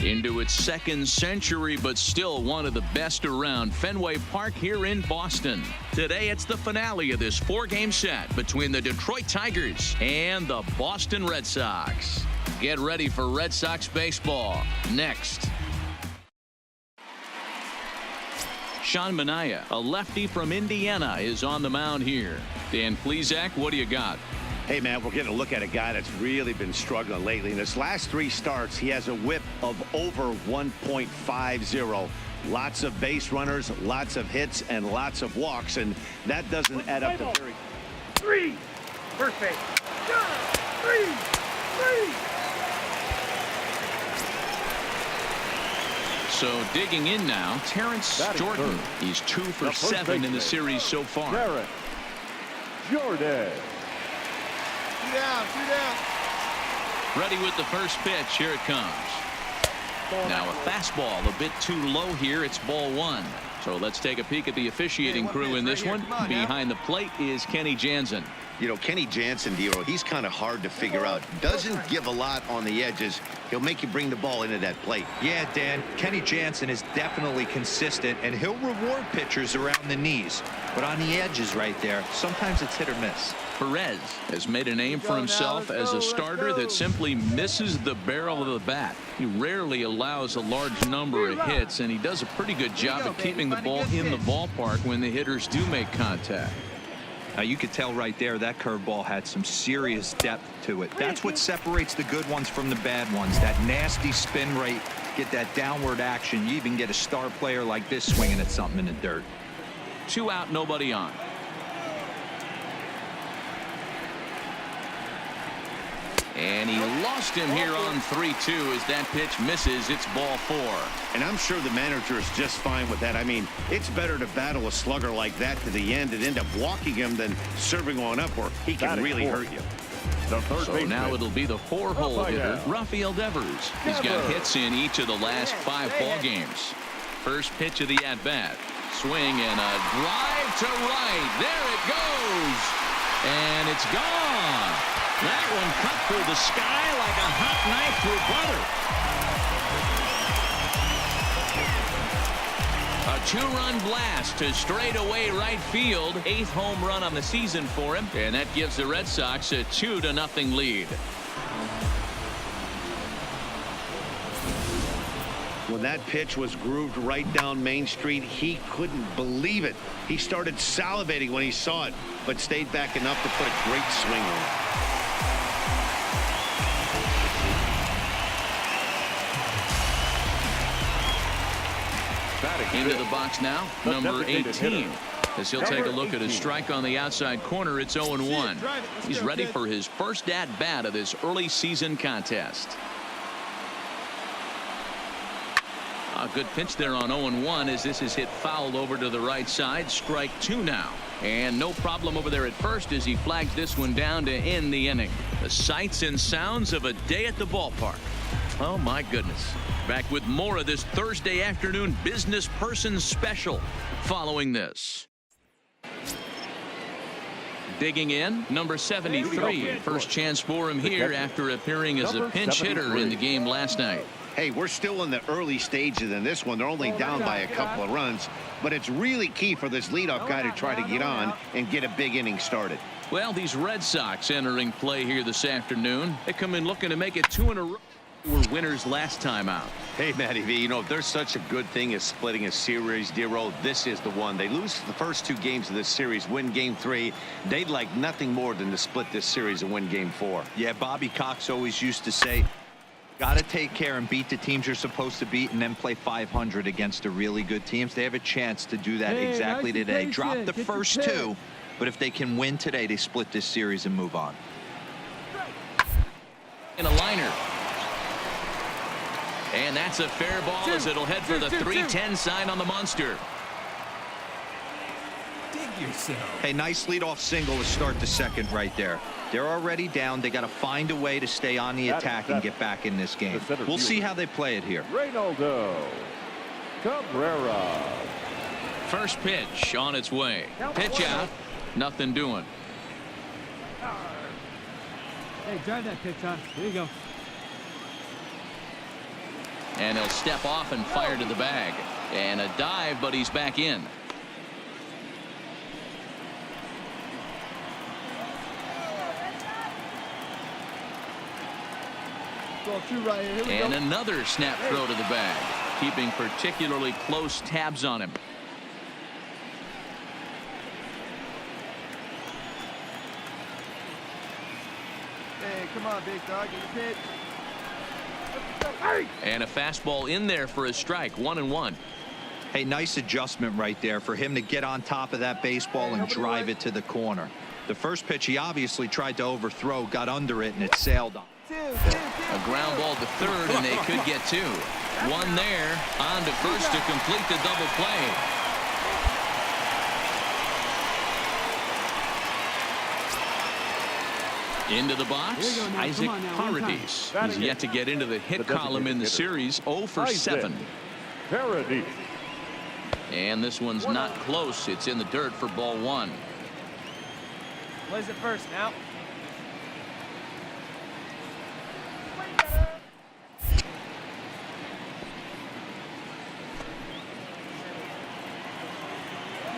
into its second century, but still one of the best around. Fenway Park here in Boston. Today, it's the finale of this 4-game set between the Detroit Tigers and the Boston Red Sox. Get ready for Red Sox baseball next. Sean Manaea, a lefty from Indiana, is on the mound here. Dan Plesac, what do you got? Hey, man, we're getting a look at a guy that's really been struggling lately. In his last 3 starts, he has a whip of over 1.50. Lots of base runners, lots of hits, and lots of walks, and that doesn't add up to very... 3. Perfect. 3. So digging in now, Terrence Jordan. He's 2 for 7 in the series so far. Terrence Jordan. 2 down. Ready with the first pitch. Here it comes. Now a fastball a bit too low here. It's ball 1. So let's take a peek at the officiating crew in this one. Behind the plate is Kenny Jansen. You know, Kenny Jansen, Dero, he's kind of hard to figure out. Doesn't give a lot on the edges. He'll make you bring the ball into that plate. Yeah, Dan, Kenny Jansen is definitely consistent, and he'll reward pitchers around the knees. But on the edges right there, sometimes it's hit or miss. Perez has made a name for himself as a starter that simply misses the barrel of the bat. He rarely allows a large number of hits, and he does a pretty good job of keeping the ball in the ballpark when the hitters do make contact. Now you could tell right there that curveball had some serious depth to it. That's what separates the good ones from the bad ones. That nasty spin rate, get that downward action. You even get a star player like this swinging at something in the dirt. 2 out, nobody on. And he lost him here on 3-2 as that pitch misses. It's ball 4. And I'm sure the manager is just fine with that. I mean, it's better to battle a slugger like that to the end and end up walking him than serving on up where he can really hurt you. So now it'll be the 4-hole hitter, Rafael Devers. He's got hits in each of the last 5 ball games. First pitch of the at-bat. Swing and a drive to right. There it goes. And it's gone. That one cut through the sky like a hot knife through butter. A 2-run blast to straightaway right field. 8th home run on the season for him. And that gives the Red Sox a 2-0 lead. When that pitch was grooved right down Main Street, he couldn't believe it. He started salivating when he saw it, but stayed back enough to put a great swing on it. Into the box now, number 18. As he'll take a look at his strike on the outside corner, it's 0-1. He's ready for his first at-bat of this early season contest. A good pitch there on 0-1 as this is hit foul over to the right side. Strike 2 now. And no problem over there at first as he flags this one down to end the inning. The sights and sounds of a day at the ballpark. Oh, my goodness. Back with more of this Thursday afternoon business person special following this. Digging in, number 73. First chance for him here after appearing as a pinch hitter in the game last night. Hey, we're still in the early stages in this one. They're only down by a couple of runs, but it's really key for this leadoff guy to try to get on and get a big inning started. Well, these Red Sox entering play here this afternoon. They come in looking to make it 2 in a row. Were winners last time out. Hey, Matty V, you know, if there's such a good thing as splitting a series, Dero, this is the one. They lose the first 2 games of this series, win game 3. They'd like nothing more than to split this series and win game 4. Yeah, Bobby Cox always used to say, got to take care and beat the teams you're supposed to beat and then play 500 against the really good teams. They have a chance to do that exactly today. Drop the first 2, but if they can win today, they split this series and move on. In a liner. And that's a fair ball as it'll head for the 3-10 sign on the monster. Dig yourself. Hey, nice leadoff single to start the second right there. They're already down. They got to find a way to stay on the attack and get back in this game. We'll see how they play it here. Reynaldo Cabrera. First pitch on its way. Pitch out. Nothing doing. Hey, drive that pitch on. There you go. And he'll step off and fire to the bag. And a dive, but he's back in. Right here. Here And another snap throw to the bag, keeping particularly close tabs on him. Hey, come on, big dog. Get your pitch. And a fastball in there for a strike. 1-1. Hey, nice adjustment right there for him to get on top of that baseball and drive it to the corner. The first pitch he obviously tried to overthrow, got under it, and it sailed on. A ground ball to third, and they could get two. One there, on to first to complete the double play. Into the box, Isaac Paradis. He's yet to get into the hit column in the series. 0 for 7. Paradis. And this one's not close. It's in the dirt for ball 1. Plays it first now.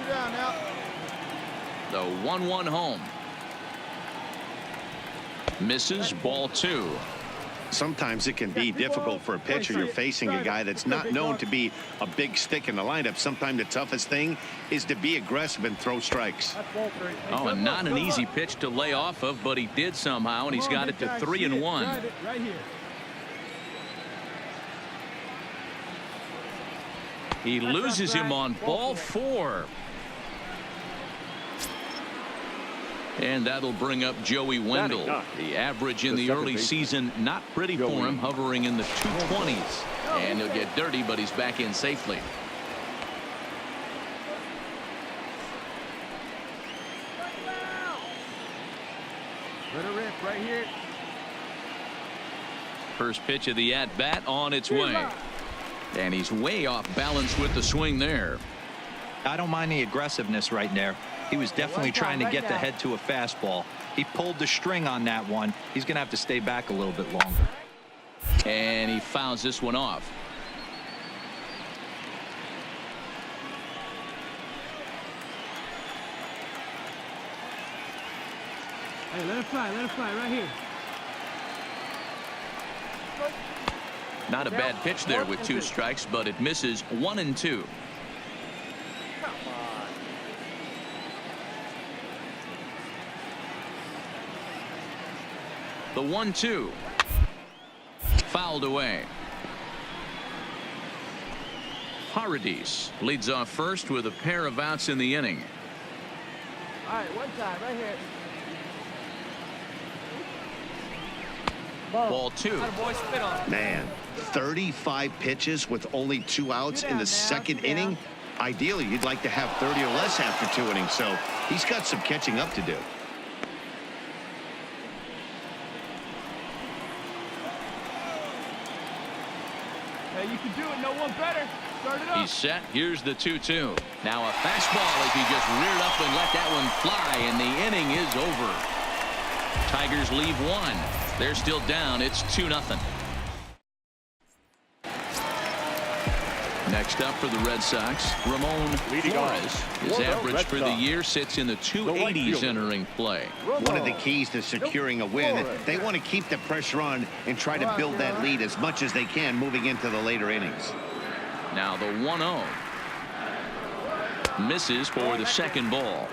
Down now. The 1-1 home. Misses, ball 2. Sometimes it can be difficult for a pitcher. You're facing a guy that's not known to be a big stick in the lineup. Sometimes the toughest thing is to be aggressive and throw strikes. Oh, and not an easy pitch to lay off of, but he did somehow, and he's got it to 3-1. Right here. He loses him on ball 4. And that'll bring up Joey Wendell. The average in the early season, not pretty for him, hovering in the 220s. And he'll get dirty, but he's back in safely. Let it rip right here. First pitch of the at-bat on its way. And he's way off balance with the swing there. I don't mind the aggressiveness right there. He was definitely trying to get the head to a fastball. He pulled the string on that one. He's going to have to stay back a little bit longer. And he fouls this one off. Hey, let it fly right here. Not a bad pitch there with 2 strikes, but it misses 1-2. The 1-2. Fouled away. Paradis leads off first with a pair of outs in the inning. All right, one time right here. Ball 2. Man, 35 pitches with only 2 outs in the second inning. Ideally, you'd like to have 30 or less after 2 innings, so he's got some catching up to do. You can do it. No one better. Start it up. He's set. Here's the 2-2. Now a fastball as he just reared up and let that one fly, and the inning is over. Tigers leave 1. They're still down. It's 2-0. Next up for the Red Sox, Ramon Flores. His average for the year sits in the 280s entering play. One of the keys to securing a win, they want to keep the pressure on and try to build that lead as much as they can moving into the later innings. Now the 1-0. Misses for the second ball.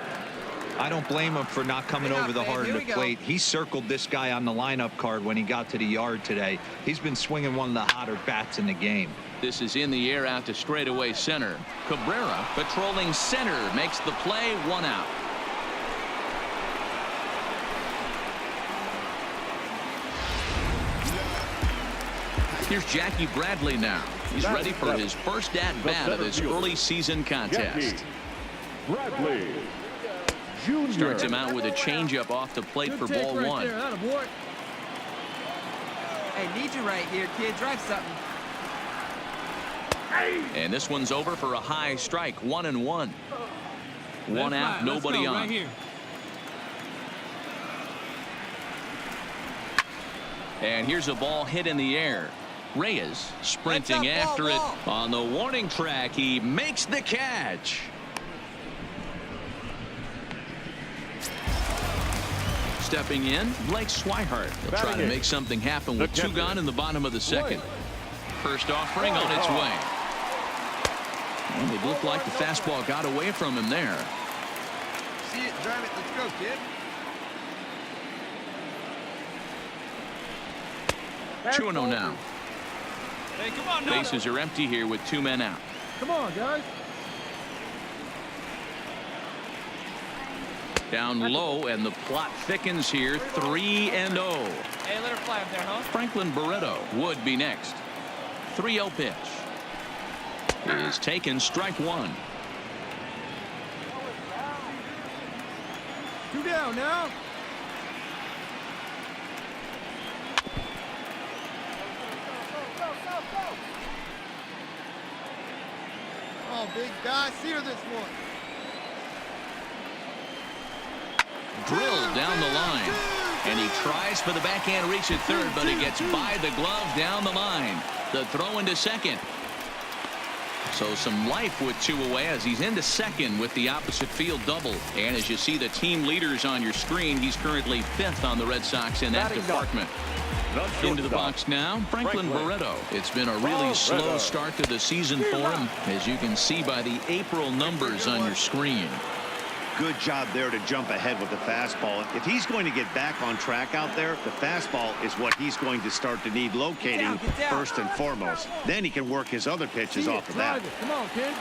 I don't blame him for not coming over the heart of the plate. He circled this guy on the lineup card when he got to the yard today. He's been swinging one of the hotter bats in the game. This is in the air out to straightaway center. Cabrera patrolling center makes the play. 1 out. Here's Jackie Bradley now. He's ready for his first at-bat of this early season contest. Bradley Jr. Starts him out with a changeup off the plate for ball 1. Hey, need you right here, kid. Drive something. And this one's over for a high strike. 1-1. 1 out, nobody on. Right here. And here's a ball hit in the air. Reyes sprinting after it on the warning track. He makes the catch. Stepping in, Blake Swihart. They'll try to make something happen with 2 gone in the bottom of the second. First offering on its way. And it looked like the fastball got away from him there. See it, drive it. Let's go, kid. 2-0 now. Hey, come on, Bases are empty here with 2 men out. Come on, guys. Down low, and the plot thickens here. 3-0. Hey, let her fly up there, huh? Franklin Barreto would be next. 3-0 pitch is taken. Strike 1. 2 down now. Oh, big guy, sear this one. Drilled down the line, and he tries for the backhand reach at third, but he gets by the glove down the line. The throw into second. So some life with 2 away as he's into second with the opposite field double. And as you see the team leaders on your screen, he's currently 5th on the Red Sox in that department. Into the box now, Franklin Barreto. It's been a really slow start to the season for him, as you can see by the April numbers on your screen. Good job there to jump ahead with the fastball. If he's going to get back on track out there, the fastball is what he's going to start to need locating first and foremost. Then he can work his other pitches off of that. Come on, kid.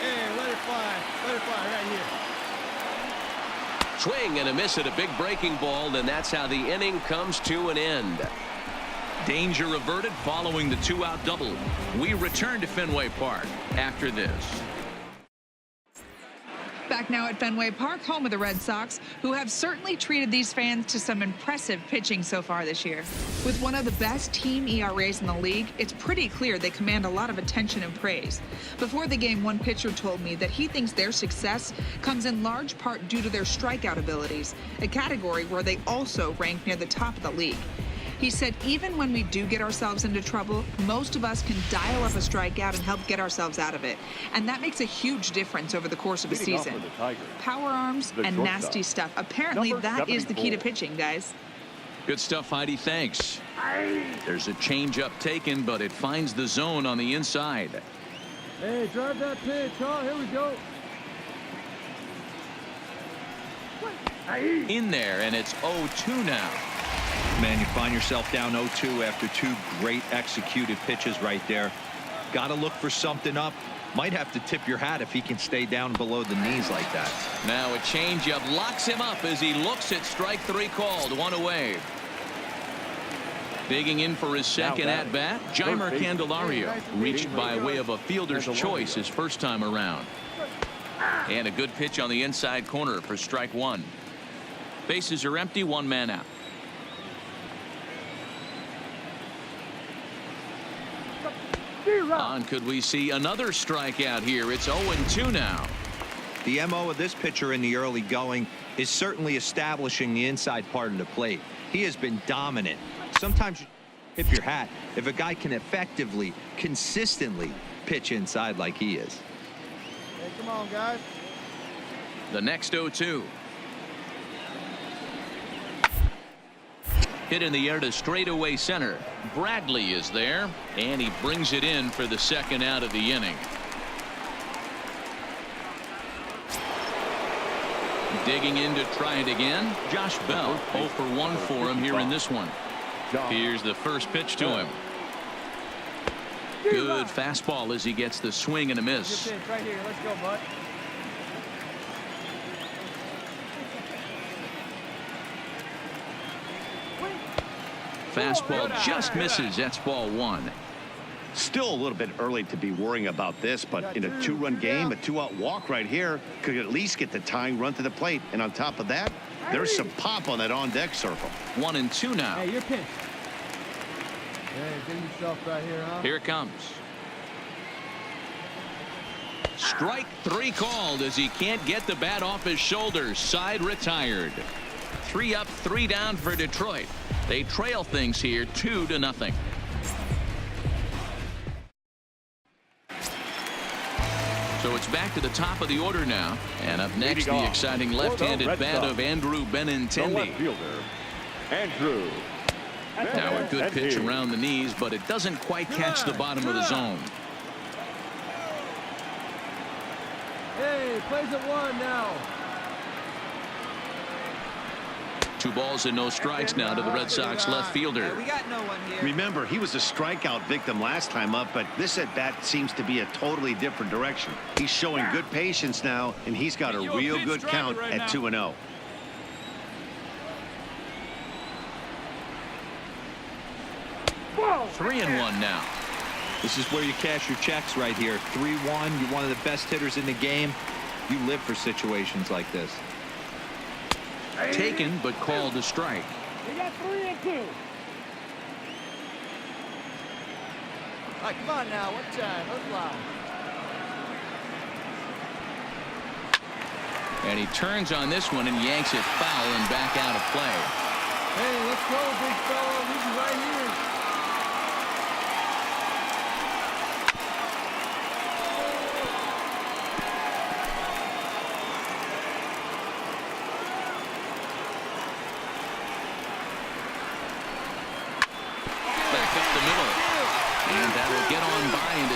Hey, let it fly. Let it fly right here. Swing and a miss at a big breaking ball, and that's how the inning comes to an end. Danger averted following the 2-out double. We return to Fenway Park after this. Back now at Fenway Park, home of the Red Sox, who have certainly treated these fans to some impressive pitching so far this year. With one of the best team ERAs in the league, it's pretty clear they command a lot of attention and praise. Before the game, one pitcher told me that he thinks their success comes in large part due to their strikeout abilities, a category where they also rank near the top of the league. He said even when we do get ourselves into trouble, most of us can dial up a strikeout and help get ourselves out of it. And that makes a huge difference over the course of a season. Power arms and nasty stuff. Apparently that is the key to pitching, guys. Good stuff, Heidi. Thanks. There's a changeup taken, but it finds the zone on the inside. Hey, drive that pitch, huh? Here we go. In there, and it's 0-2 now. Man, you find yourself down 0-2 after 2 great executed pitches right there. Got to look for something up. Might have to tip your hat if he can stay down below the knees like that. Now a changeup locks him up as he looks at strike 3 called. 1 away. Digging in for his second at-bat, Jeimer Candelario reached by way of a fielder's choice his first time around. And a good pitch on the inside corner for strike 1. Bases are empty, 1 man out. On could we see another strikeout here? It's 0-2 now. The MO of this pitcher in the early going is certainly establishing the inside part of the plate. He has been dominant. Sometimes you tip your hat if a guy can effectively, consistently pitch inside like he is. Hey, come on, guys. The next 0-2. Hit in the air to straightaway center. Bradley is there, and he brings it in for the second out of the inning. Digging in to try it again. Josh Bell, 0 for 1 for him here in this one. Here's the first pitch to him. Good fastball as he gets the swing and a miss. Good pitch right here. Let's go, bud. Fastball just misses. That's ball 1. Still a little bit early to be worrying about this, but in a 2-run game, a 2-out walk right here could at least get the tying run to the plate. And on top of that, there's some pop on that on-deck circle. Hey, 1-2 now. you're pinched. Hey, get yourself right here, huh? Here it comes. Strike 3 called as he can't get the bat off his shoulders. Side retired. 3 up, 3 down for Detroit. They trail things here 2-0. So it's back to the top of the order now. And up next, the exciting left-handed bat of Andrew Benintendi. Left fielder, Andrew. Now a good pitch around the knees, but it doesn't quite catch the bottom of the zone. Hey, plays at 1 now. 2 balls and no strikes now to the Red Sox left fielder. We got no one here. Remember, he was a strikeout victim last time up, but this at bat seems to be a totally different direction. He's showing good patience now, and he's got a real good count at 2-0. Whoa. 3-1 now. This is where you cash your checks right here. 3-1. You're one of the best hitters in the game. You live for situations like this. Taken, but called a strike. We got 3-2. All right, come on now. What time? Let's fly. And he turns on this one and yanks it foul and back out of play. Hey, let's go, big fella. This is right here.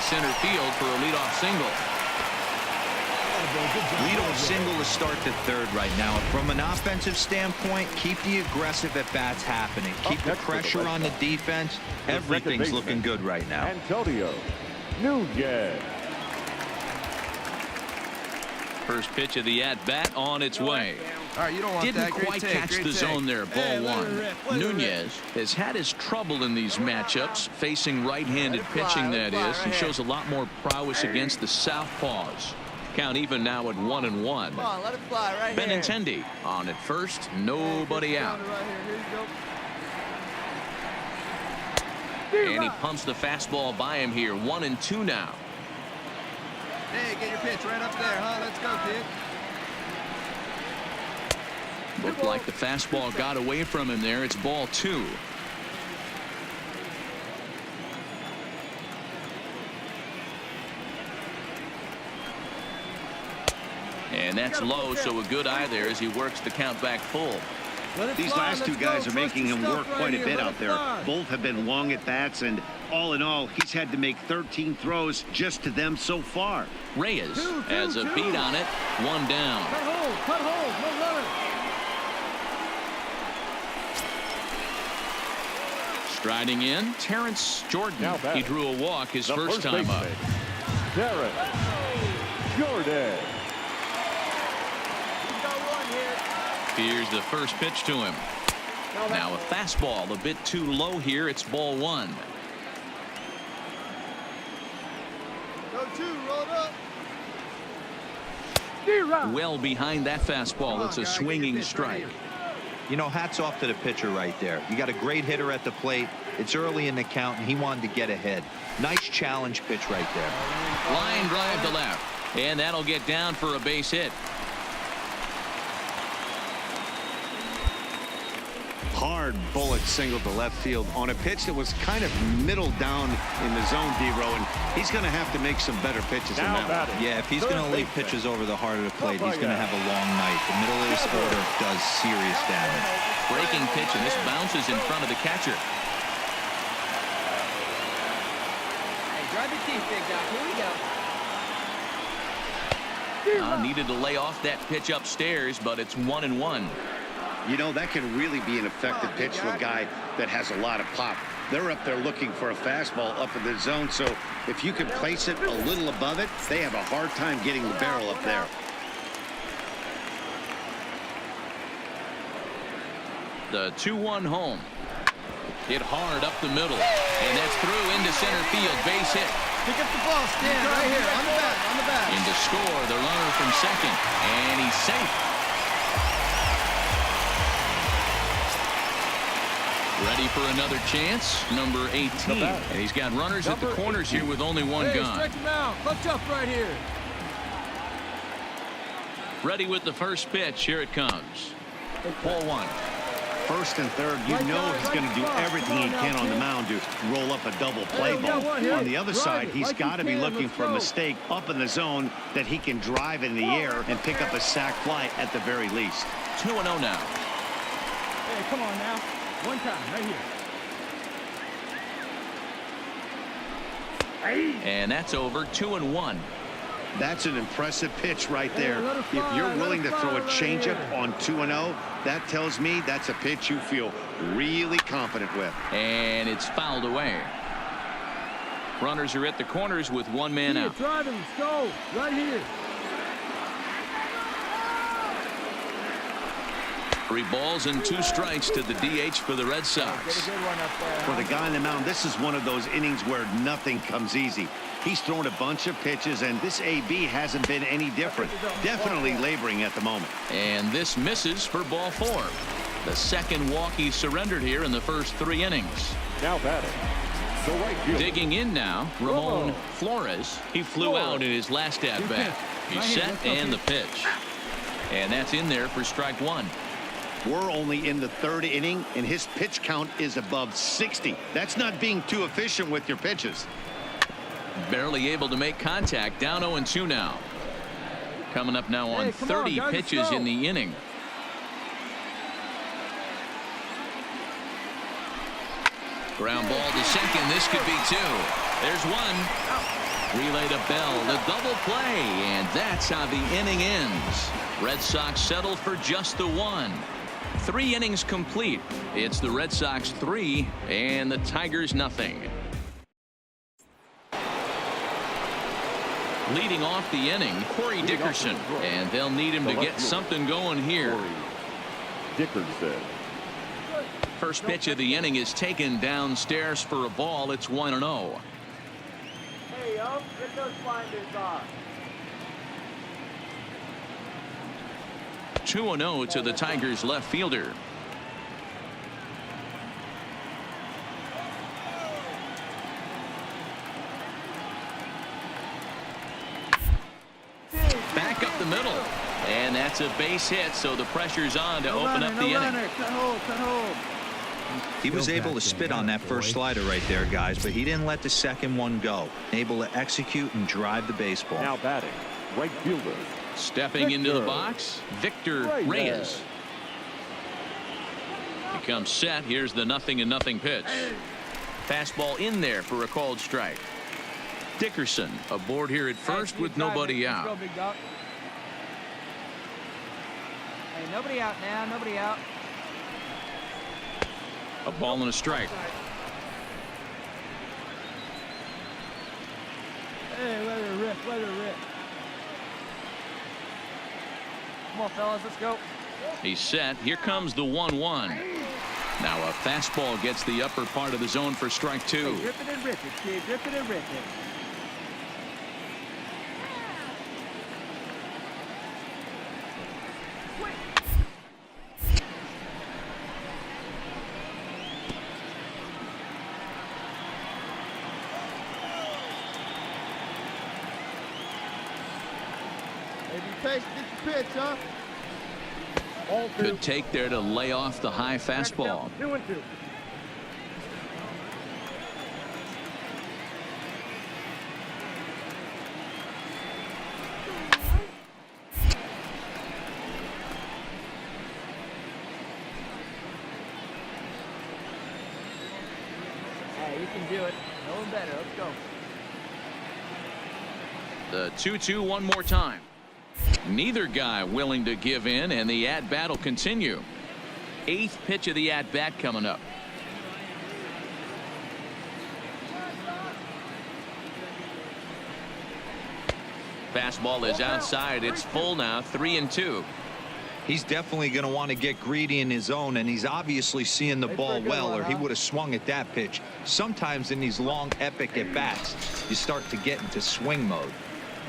Center field for a leadoff single. Leadoff single to start the third right now. From an offensive standpoint, keep the aggressive at bats happening. Keep the pressure on the defense. Everything's looking good right now. Antonio Nunez. First pitch of the at-bat on its way. All right, you don't want Didn't that. quite catch the zone there. Ball 1. Nunez has had his trouble in these matchups, facing right-handed pitching, that is. He shows a lot more prowess against the southpaws. Count even now at 1-1. Come on, let it fly right here. Benintendi on at first. Nobody out. And he pumps the fastball by him here. 1-2 now. Hey, get your pitch right up there, huh? Let's go, kid. Looked like the fastball got away from him there. It's ball 2. And that's low, so a good eye there as he works the count back full. These last 2 guys are making him work quite a bit out there. Both have been long at bats, and all in all, he's had to make 13 throws just to them so far. Reyes has a beat on it. 1 down. Cut hold, no runner. Striding in, Terrence Jordan. He drew a walk his first time up. Terrence Jordan. Here's the first pitch to him. Now a fastball a bit too low here. It's ball 1. Go 2, roll it up. Well behind that fastball. It's a swinging strike. You know, hats off to the pitcher right there. You got a great hitter at the plate. It's early in the count, and he wanted to get ahead. Nice challenge pitch right there. Line drive to left. And that'll get down for a base hit. Hard bullet single to left field on a pitch that was kind of middle down in the zone, D-Row, and he's going to have to make some better pitches in that one. Yeah, if he's going to leave pitches over the heart of the plate, he's going to have a long night. The middle of this order does serious damage. Breaking pitch, and this bounces in front of the catcher. Hey, drive your teeth, big guy. Here we go. Needed to lay off that pitch upstairs, but it's 1-1. You know, that can really be an effective pitch to a guy that has a lot of pop. They're up there looking for a fastball up in the zone, so if you can place it a little above it, they have a hard time getting the barrel up there. The 2-1 home. Hit hard up the middle, and that's through into center field. Base hit. Pick up the ball, stand right here on the back, on the back. In to score, the runner from second, and he's safe. Ready for another chance, number 18. And he's got runners at the corners here with only 1 gone. Stretch him out. Clutch up right here. Ready with the first pitch. Here it comes. Ball one. First and third, you know he's going to do everything he can on the mound to roll up a double play ball. On the other side, he's got to be looking for a mistake up in the zone that he can drive in the air and pick up a sac fly at the very least. 2-0 now. Hey, come on now. One time, right here. And that's over. 2-1. That's an impressive pitch right there. If you're willing to throw a changeup on 2-0, that tells me that's a pitch you feel really confident with. And it's fouled away. Runners are at the corners with one man out. Driving, let's go. Right here. 3 balls and 2 strikes to the DH for the Red Sox. For the guy on the mound, this is one of those innings where nothing comes easy. He's thrown a bunch of pitches, and this AB hasn't been any different. Definitely laboring at the moment. And this misses for ball 4. The second walk he surrendered here in the first 3 innings. Now batting, the right fielder. Digging in now, Ramon Flores. He flew out in his last at-bat. He's set and the pitch. And that's in there for strike 1. We're only in the 3rd inning, and his pitch count is above 60. That's not being too efficient with your pitches. Barely able to make contact. Down 0-2 now. Coming up now on 30 pitches in the inning. Ground ball to second. This could be 2. There's 1. Relay to Bell. The double play. And that's how the inning ends. Red Sox settle for just the 1. 3 innings complete. It's the Red Sox 3 and the Tigers nothing. Leading off the inning, Corey Dickerson, and they'll need him to get something going here. Dickerson. First pitch of the inning is taken downstairs for a ball. It's 1-0. Hey, yo, get those blinders off. 2-0 to the Tigers left fielder. Back up the middle, and that's a base hit, so the pressure's on to open up the inning. Cut hold. He was able to spit on that first slider right there, guys, but he didn't let the second one go. Able to execute and drive the baseball. Now batting, right fielder. Stepping into the box, Victor Reyes. He comes set. Here's the 0-0 pitch. Fastball in there for a called strike. Dickerson aboard here at first with nobody out. Hey, nobody out now. Nobody out. A ball and a strike. Hey, let her rip. Let her rip. Come on, fellas, let's go. He's set. Here comes the 1-1. Now a fastball gets the upper part of the zone for strike 2. Hey, rip it and rip it, kid. Rip it and rip it. Get your pitch, huh? Good take there to lay off the high fastball. 2-2. Hey, you can do it. No one better. Let's go. The 2-2 one more time. Neither guy willing to give in, and the at-bat will continue. 8th pitch of the at-bat coming up. Fastball is outside. It's full now. 3-2. He's definitely going to want to get greedy in his zone, and he's obviously seeing the ball well, or he would have swung at that pitch. Sometimes in these long, epic at-bats, you start to get into swing mode.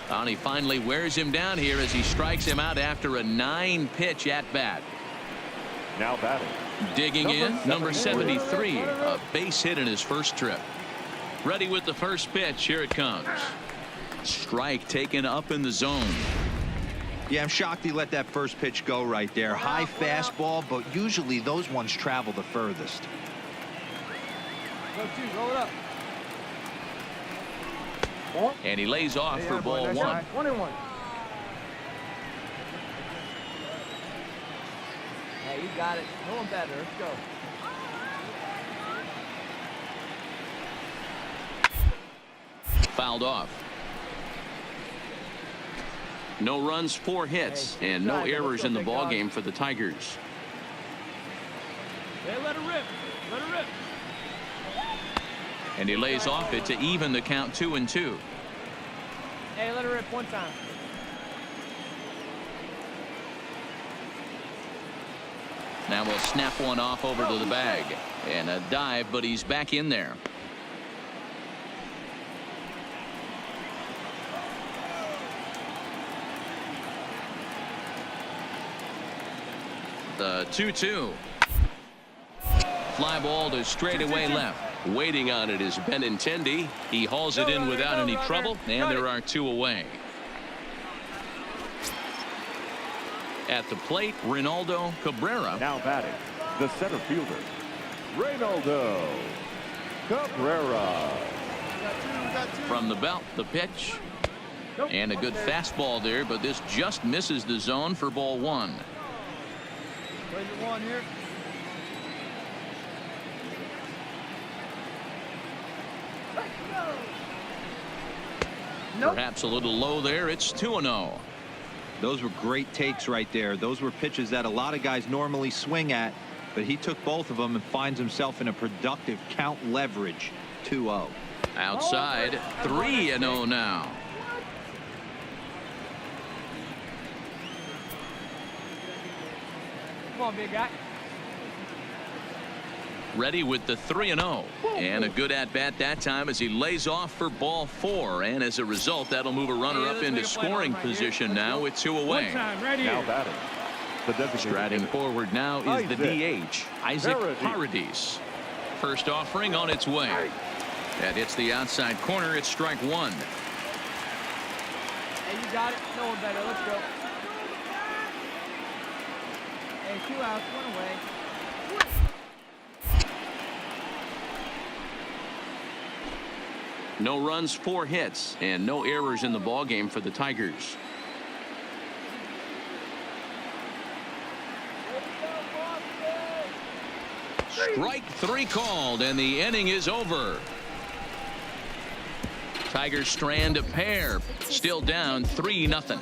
And he finally wears him down here as he strikes him out after a 9-pitch at-bat. Now batting. Digging in, number 73, a base hit in his first trip. Ready with the first pitch. Here it comes. Strike taken up in the zone. Yeah, I'm shocked he let that first pitch go right there. High fastball, but usually those ones travel the furthest. Go two, roll it up. And he lays off for ball 1. 1-1. Hey, you got it. No one better. Let's go. Fouled off. No runs, 4 hits, and no errors in the ball game for the Tigers. Hey, let her rip. Let her rip. And he lays off it to even the count 2-2. Hey, let her rip one time. Now we'll snap one off over to the bag. And a dive, but he's back in there. The 2-2. Fly ball to straightaway left. Waiting on it is Benintendi. He hauls it in without any trouble, and there are 2 away. At the plate, Ronaldo Cabrera. Now batting, the center fielder, Ronaldo Cabrera. From the belt, the pitch. And a good fastball there, but this just misses the zone for ball 1. Where's the one here? Perhaps a little low there. It's 2-0. Those were great takes right there. Those were pitches that a lot of guys normally swing at, but he took both of them and finds himself in a productive count leverage 2-0. Outside, 3-0 now. Come on, big guy. Ready with the 3-0. And a good at-bat that time as he lays off for ball 4. And as a result, that'll move a runner up into scoring position now with 2 away. Now batting, the designated Striding hitter, forward now is the DH, Isaac Paradis. First offering on its way. That hits the outside corner. It's strike 1. Hey, you got it. No one better. Let's go. Hey, 2 outs, 1 away. No runs, 4 hits, and no errors in the ball game for the Tigers. Strike 3 called, and the inning is over. Tigers strand a pair, still down 3-0.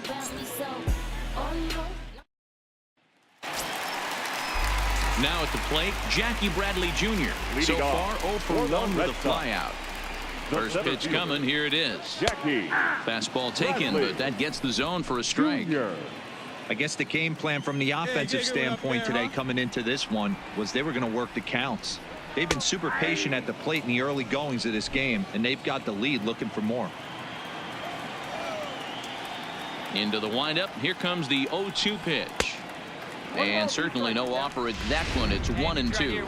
Now at the plate, Jackie Bradley Jr. So far 0 for 1 with a flyout. First pitch coming. Here it is. Jackie. Fastball taken, but that gets the zone for a strike. I guess the game plan from the offensive standpoint today coming into this one was they were going to work the counts. They've been super patient at the plate in the early goings of this game, and they've got the lead looking for more. Into the windup. Here comes the 0-2 pitch. And certainly no offer at that one. It's 1-2.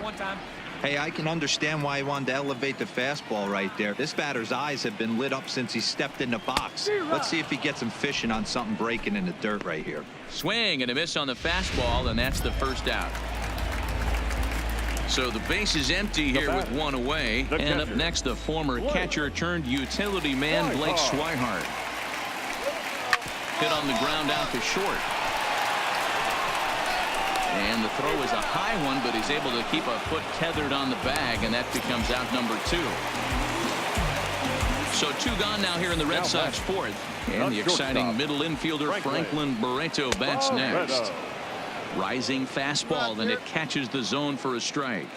Hey, I can understand why he wanted to elevate the fastball right there. This batter's eyes have been lit up since he stepped in the box. Let's see if he gets him fishing on something breaking in the dirt right here. Swing and a miss on the fastball, and that's the first out. So the base is empty here with 1 away. And up next, the former catcher turned utility man, Blake Swihart. Hit on the ground out to short. And the throw is a high one, but he's able to keep a foot tethered on the bag, and that becomes out number 2. So 2 gone now here in the Red Sox 4th. And the exciting middle infielder Franklin Barreto bats next. Rising fastball, and it catches the zone for a strike.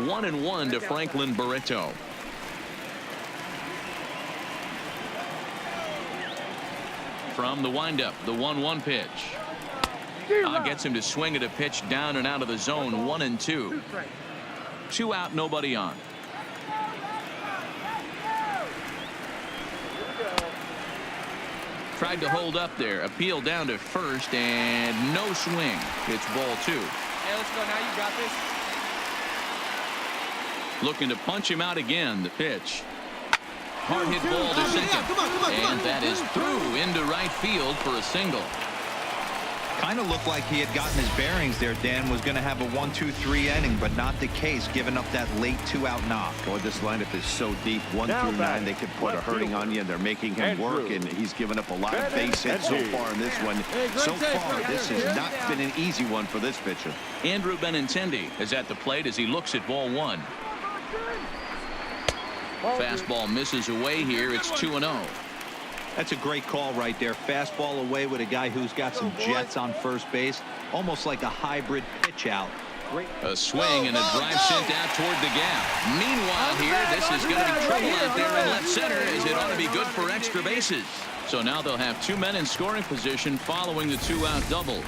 One and one to Franklin Barreto. From the windup, the 1-1 pitch. Gets him to swing at a pitch down and out of the zone. 1-2. 2 out, nobody on. Tried to hold up there. Appeal down to first, and no swing. It's ball 2. Hey, let's go now. You got this. Looking to punch him out again. The pitch. Hard hit ball to second. And that is through into right field for a single. Kind of looked like he had gotten his bearings there. Dan was going to have a 1-2-3 inning, but not the case, giving up that late 2-out knock. Boy, this lineup is so deep. 1 through 9, they could put a hurting on you, and they're making him work, and he's given up a lot of base hits so far in this one. So far, this has not been an easy one for this pitcher. Andrew Benintendi is at the plate as he looks at ball 1. Fastball misses away here. It's 2-0. That's a great call right there. Fastball away with a guy who's got some jets on first base. Almost like a hybrid pitch out. A swing and a drive sent out toward the gap. Meanwhile here, this is going to be trouble out there in left center, as it ought to be good for extra bases. So now they'll have 2 men in scoring position following the 2-out double.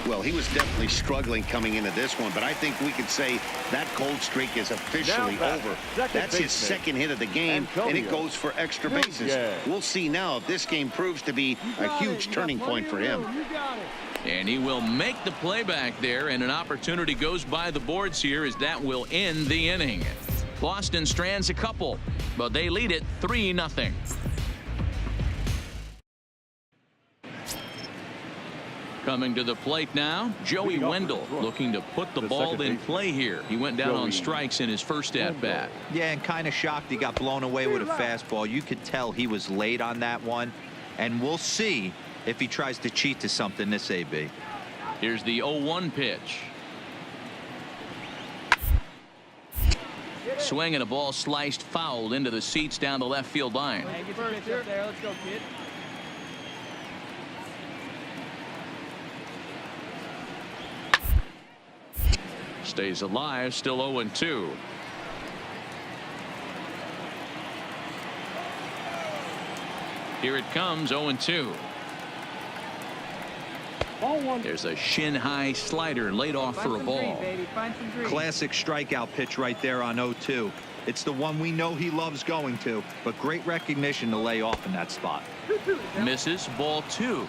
Well, he was definitely struggling coming into this one, but I think we could say that cold streak is officially over. That's his second hit of the game, and it goes for extra bases. We'll see now if this game proves to be a huge turning point for him. And he will make the play back there, and an opportunity goes by the boards here as that will end the inning. Boston strands a couple, but they lead it 3-0. Coming to the plate now, Joey Wendell looking to put the ball in play here. He went down on strikes in his first at-bat. Yeah, and kind of shocked he got blown away with a fastball. You could tell he was late on that one, and we'll see if he tries to cheat to something this AB. Here's the 0-1 pitch. Swing and a ball sliced fouled into the seats down the left field line. Hey, get your pitch up there. Let's go, kid. Stays alive, still 0-2. Here it comes, 0-2. There's a shin-high slider laid off for a ball. Classic strikeout pitch right there on 0-2. It's the one we know he loves going to, but great recognition to lay off in that spot. Misses, ball 2.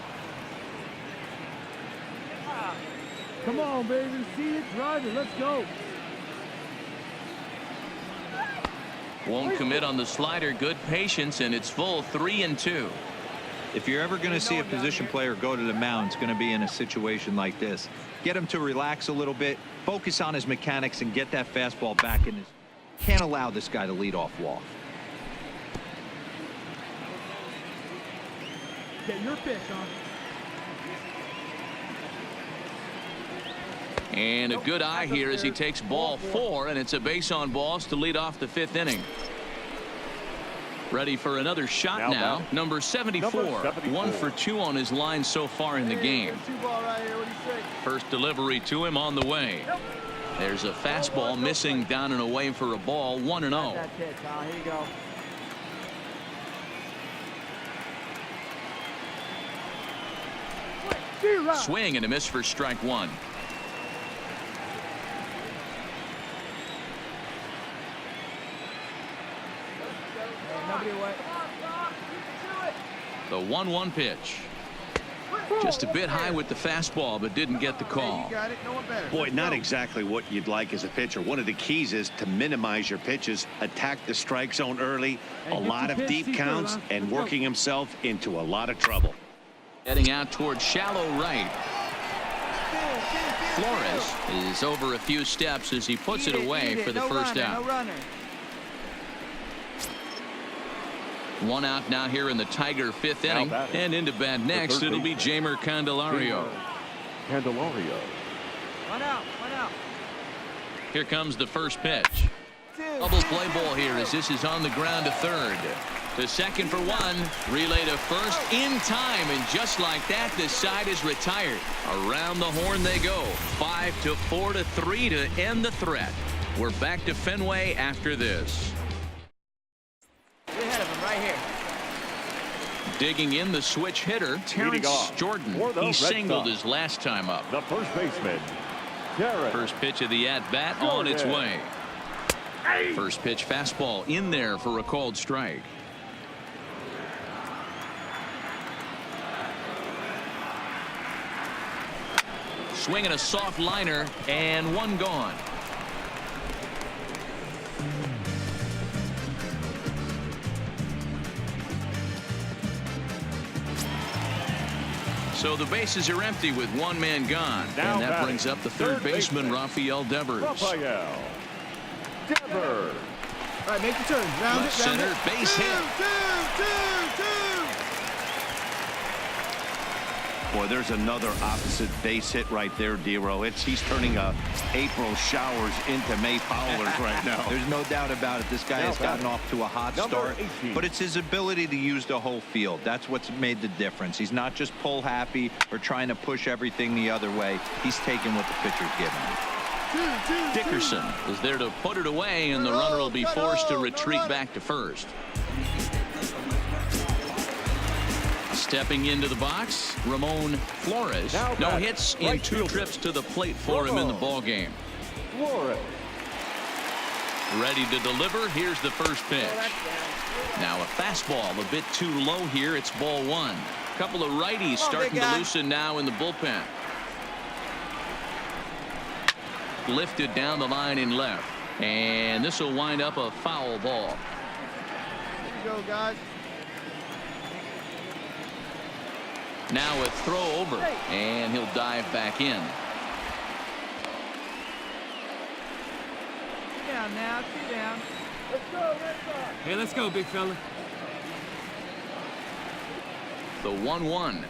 Come on, baby. See it, drive it. Let's go. Won't commit on the slider. Good patience, and it's full 3-2. If you're ever going to see a position player go to the mound, it's going to be in a situation like this. Get him to relax a little bit, focus on his mechanics, and get that fastball back in his. Can't allow this guy to lead off walk. Get your pitch on. And a good eye here as he takes ball 4, and it's a base on balls to lead off the 5th inning. Ready for another shot now. Number 74. 1 for 2 on his line so far in the game. First delivery to him on the way. There's a fastball missing down and away for a ball. 1-0. Here you go. Swing and a miss for strike 1. The 1-1 pitch. Just a bit high with the fastball, but didn't get the call. Boy, not exactly what you'd like as a pitcher. One of the keys is to minimize your pitches, attack the strike zone early, a lot of deep counts, and working himself into a lot of trouble. Heading out towards shallow right. Flores is over a few steps as he puts it away for the first out. 1 out now here in the Tiger 5th inning, and into bat next it'll be Jeimer Candelario. One out. Here comes the first pitch. Double play ball here as this is on the ground to third. To second for 1. Relay to first in time, and just like that the side is retired. Around the horn they go. 5-4-3 to end the threat. We're back to Fenway after this. Ahead of him right here. Digging in the switch hitter, Terrence Jordan. He singled his last time up. The first baseman, First pitch of the at-bat on its way. First pitch fastball in there for a called strike. Swinging a soft liner, and 1 gone. So the bases are empty with one man gone. Now And that batting, brings up the third baseman, Rafael Devers. Rafael Devers. All right, make the turn. Round Left it, round center, it. base hit. Boy, there's another opposite base hit right there, Dero. He's turning April showers into May fowlers right now. There's no doubt about it. This guy has gotten off to a hot start, 18. but it's his ability to use the whole field. That's what's made the difference. He's not just pull happy or trying to push everything the other way. He's taking what the pitcher's giving him. Dickerson is there to put it away, and the runner will be forced to retreat back to first. Stepping into the box, Ramon Flores. No hits in 2 trips to the plate for him in the ball game. Flores. Ready to deliver. Here's the first pitch. Now a fastball a bit too low here. It's ball 1. A couple of righties starting to loosen now in the bullpen. Lifted down the line in left, and this will wind up a foul ball. Here you go, guys. Now a throw over, and he'll dive back in. Sit down now. Sit down. Let's go. Let's go. Hey, let's go, big fella. The 1-1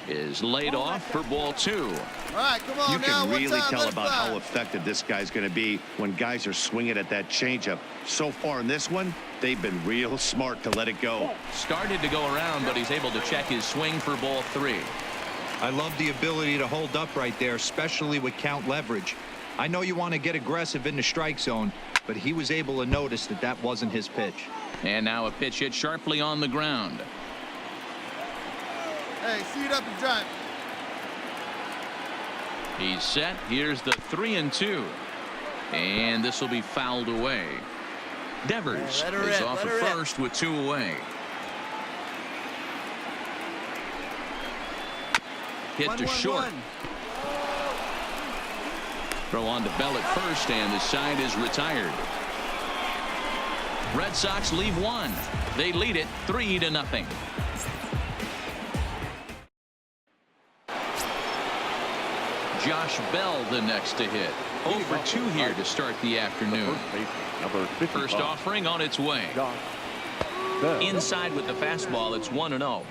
is laid off for ball 2. All right, come on You now. can One really time, tell let's about fly. how effective this guy's going to be when guys are swinging at that changeup. So far in this one, they've been real smart to let it go. Started to go around, but he's able to check his swing for ball 3. I love the ability to hold up right there, especially with count leverage. I know you want to get aggressive in the strike zone, but he was able to notice that that wasn't his pitch. And now a pitch hit sharply on the ground. Hey, seat up and drive. He's set. Here's the 3-2. And this will be fouled away. Devers Let her is rip, off let at her rip. first with 2 away. Hit to 1-1-1. short. Throw on to Bell at first, and the side is retired. Red Sox leave 1. They lead it 3-0. Josh Bell the next to hit. 0 for 2 here to start the afternoon. First baseman, number 55. First offering on its way. Josh Bell. Inside with the fastball, it's 1-0.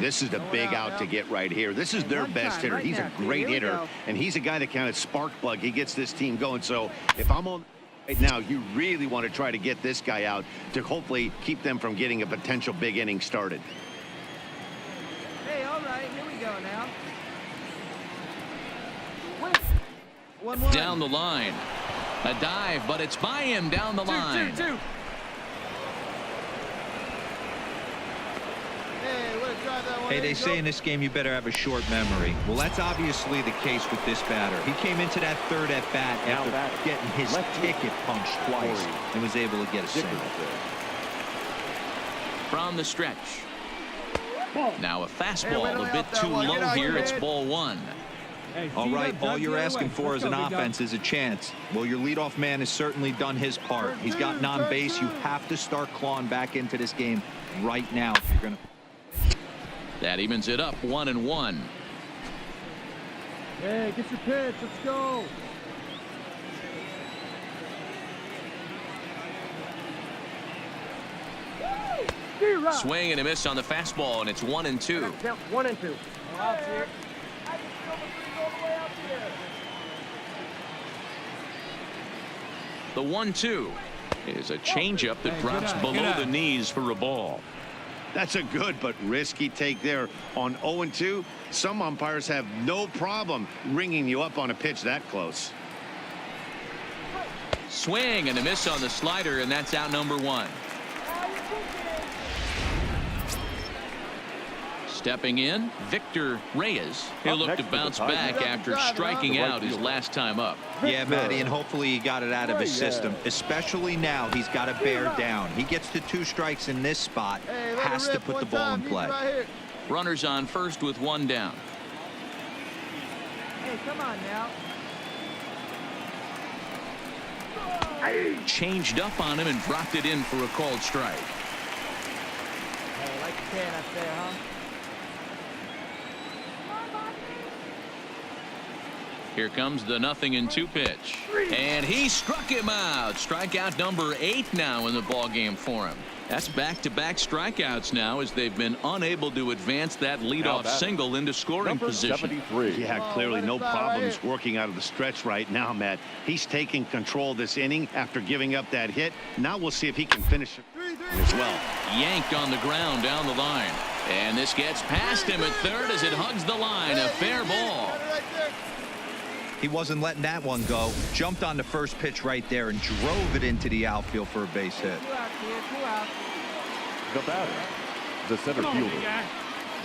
This is the big out to get right here. This is their best hitter. He's a great hitter, and he's a guy that kind of spark plug. He gets this team going. So if I'm on right now, you really want to try to get this guy out to hopefully keep them from getting a potential big inning started. Hey, all right, here we go now. 1-1. Down the line. A dive, but it's by him down the line. 2-2-2. Hey, what a drive that one. Hey, they say in this game you better have a short memory. Well, that's obviously the case with this batter. He came into that third at bat after getting his ticket punched twice and was able to get a single. From the stretch. Now a Hey, fastball wait, a wait, bit off that too one. Get low out here. your It's head. ball 1. All right, all you're asking for as an offense is a chance. Well, your leadoff man has certainly done his part. He's gotten on base. You have to start clawing back into this game right now if you're going to. That evens it up 1-1. Hey, get your pitch. Let's go. Swing and a miss on the fastball, and it's 1-2. 1-2. The 1-2 is a changeup that drops below the knees for a ball. That's a good but risky take there on 0-2. Some umpires have no problem ringing you up on a pitch that close. Swing and a miss on the slider, and that's out number 1. Stepping in, Victor Reyes. He'll look to bounce back after striking out his last time up. Yeah, Matty, and hopefully he got it out of his system. Especially now, he's got to bear down. He gets to 2 strikes in this spot, has to put the ball in play. Runners on first with 1 down. Hey, come on now. Changed up on him and dropped it in for a called strike. Hey, like you can up there, huh? Here comes the 0-2 pitch. And he struck him out. Strikeout number 8 now in the ballgame for him. That's back-to-back strikeouts now as they've been unable to advance that leadoff single into scoring position. 73. Yeah, clearly no problems working out of the stretch right now, Matt. He's taking control of this inning after giving up that hit. Now we'll see if he can finish it as well. Yanked on the ground down the line. And this gets past him at third as it hugs the line. A fair ball. He wasn't letting that one go. Jumped on the first pitch right there and drove it into the outfield for a base hit. The batter, the center fielder,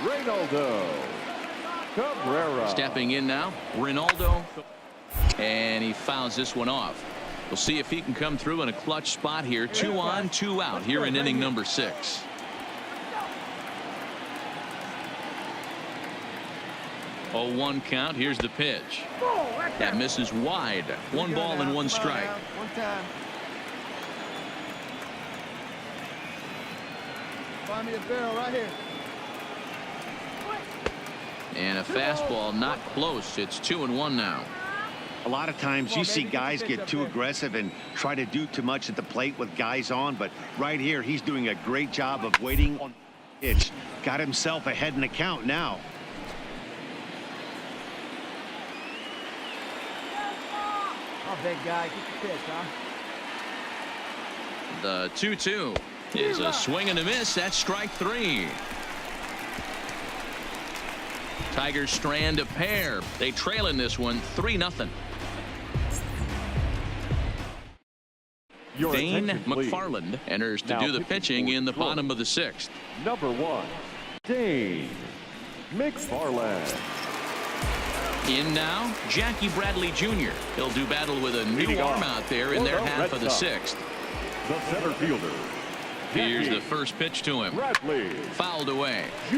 Reynaldo Cabrera. Stepping in now, Ronaldo. And he fouls this one off. We'll see if he can come through in a clutch spot here. 2 on, 2 out here in inning number 6. Oh, 1 count. Here's the pitch. That misses wide. 1 ball and 1 strike. One time. Find me a barrel right here. And a fastball not close. It's 2-1 now. A lot of times you see guys get too aggressive and try to do too much at the plate with guys on, but right here he's doing a great job of waiting on the pitch. Got himself ahead in the count now. Oh, big guy, get the pitch, huh? The 2-2 is a swing and a miss. That's strike 3. Tigers strand a pair. They trail in this one 3-0. Dane McFarland enters to do the pitching in the bottom of the 6th. Number 1, Dane McFarland. In now, Jackie Bradley Jr. He'll do battle with a new arm out there in their half of the 6th. The center fielder, Here's the first pitch to him. Bradley Fouled away. Jr.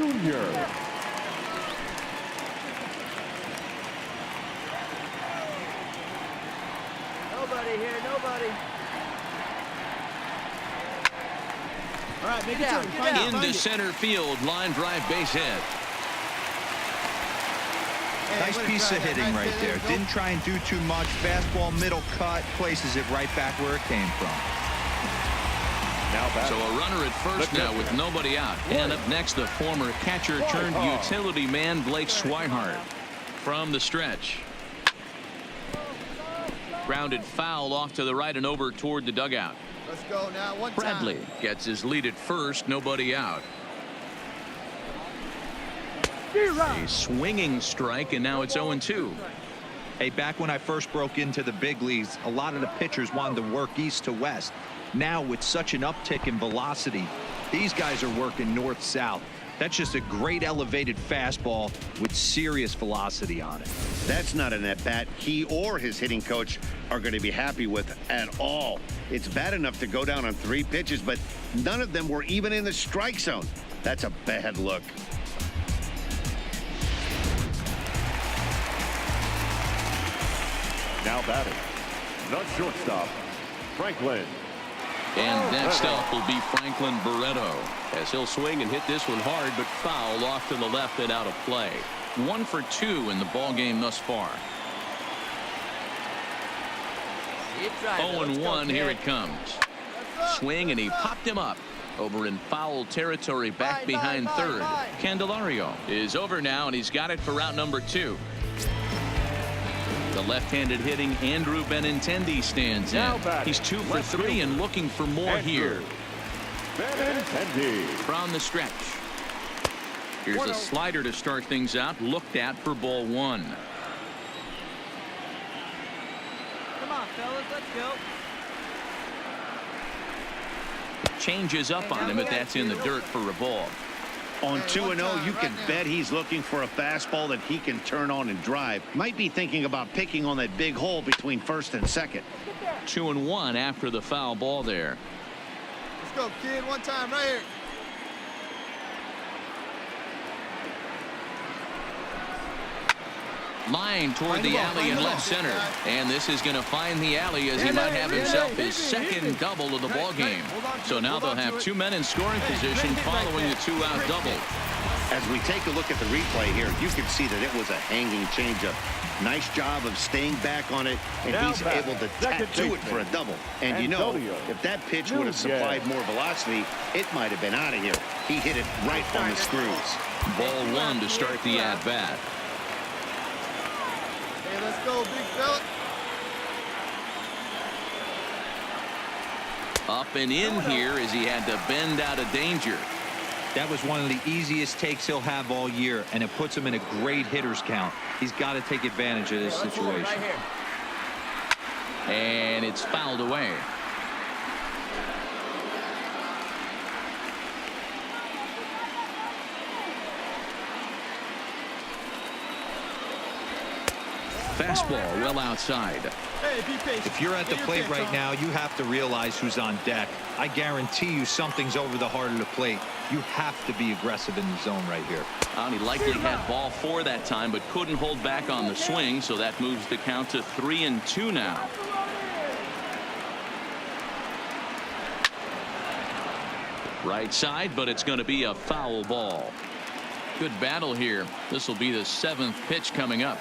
Nobody here, nobody. All right, make it down. Into center field, line drive base hit. Nice piece of hitting right there. Didn't try and do too much. Fastball, middle cut, places it right back where it came from. So a runner at first now with nobody out. And up next, the former catcher turned utility man Blake Swihart from the stretch. Grounded foul off to the right and over toward the dugout. Let's go now. One Bradley time. gets his lead at first, nobody out. A swinging strike, and now it's 0-2. Hey, back when I first broke into the big leagues, a lot of the pitchers wanted to work east to west. Now with such an uptick in velocity, these guys are working north-south. That's just a great elevated fastball with serious velocity on it. That's not an at-bat he or his hitting coach are going to be happy with at all. It's bad enough to go down on 3 pitches, but none of them were even in the strike zone. That's a bad look. Now batting, the shortstop, Franklin. And next up will be Franklin Barreto, as he'll swing and hit this one hard, but foul off to the left and out of play. 1 for 2 in the ball game thus far. 0-1. Here it comes. Swing, and he popped him up over in foul territory back behind third. Candelario is over now, and he's got it for out number 2. The left-handed hitting Andrew Benintendi stands in. He's 2 for 3 and looking for more here. Benintendi. From the stretch. Here's a slider to start things out. Looked at for ball 1. Come on, fellas, let's go. Changes up on him, but that's in the dirt for a ball. On 2-0, you can bet he's looking for a fastball that he can turn on and drive. Might be thinking about picking on that big hole between first and second. 2-1 after the foul ball there. Let's go, kid. One time right here. Line toward the alley in left center. And this is going to find the alley as he might have himself his second double of the ball game. So now they'll have 2 men in scoring position following the 2-out double. As we take a look at the replay here, you can see that it was a hanging changeup. Nice job of staying back on it, and Now he's back, able to second tattoo it for a double. And you know, Antonio. if that pitch would have supplied more velocity, it might have been out of here. He hit it right on the screws. Ball one to start the at-bat. Hey, let's go, big fella. Up and in here as he had to bend out of danger. That was one of the easiest takes he'll have all year, and it puts him in a great hitter's count. He's got to take advantage of this situation. Right here. And it's fouled away. Fastball well outside. Hey, be patient. If you're at the Get your plate pitch right on. now, you have to realize who's on deck. I guarantee you something's over the heart of the plate. You have to be aggressive in the zone right here. He likely had ball four that time, but couldn't hold back on the swing, so that moves the count to 3-2 now. Right side, but it's going to be a foul ball. Good battle here. This will be the 7th pitch coming up.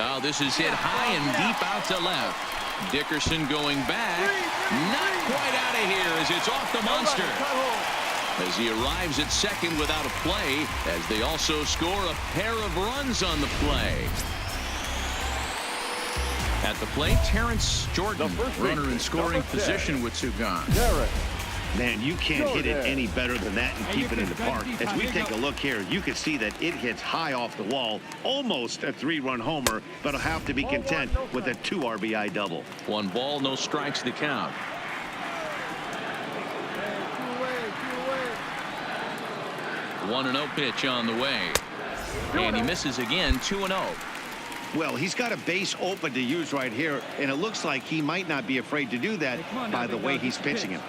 Oh, this is hit high and deep out to left. Dickerson going back. Not quite out of here as it's off the monster. As he arrives at second without a play, as they also score a pair of runs on the play. At the plate, Terrence Jordan, runner in scoring position with 2 gone. Man, you can't hit it any better than that and keep it in the park. As we take a look here, you can see that it hits high off the wall, almost a 3-run homer, but he'll have to be content with a 2 RBI double. 1 ball, no strikes to count. 1-0 pitch on the way. And he misses again, 2-0. Well, he's got a base open to use right here, and it looks like he might not be afraid to do that by the way he's pitching him.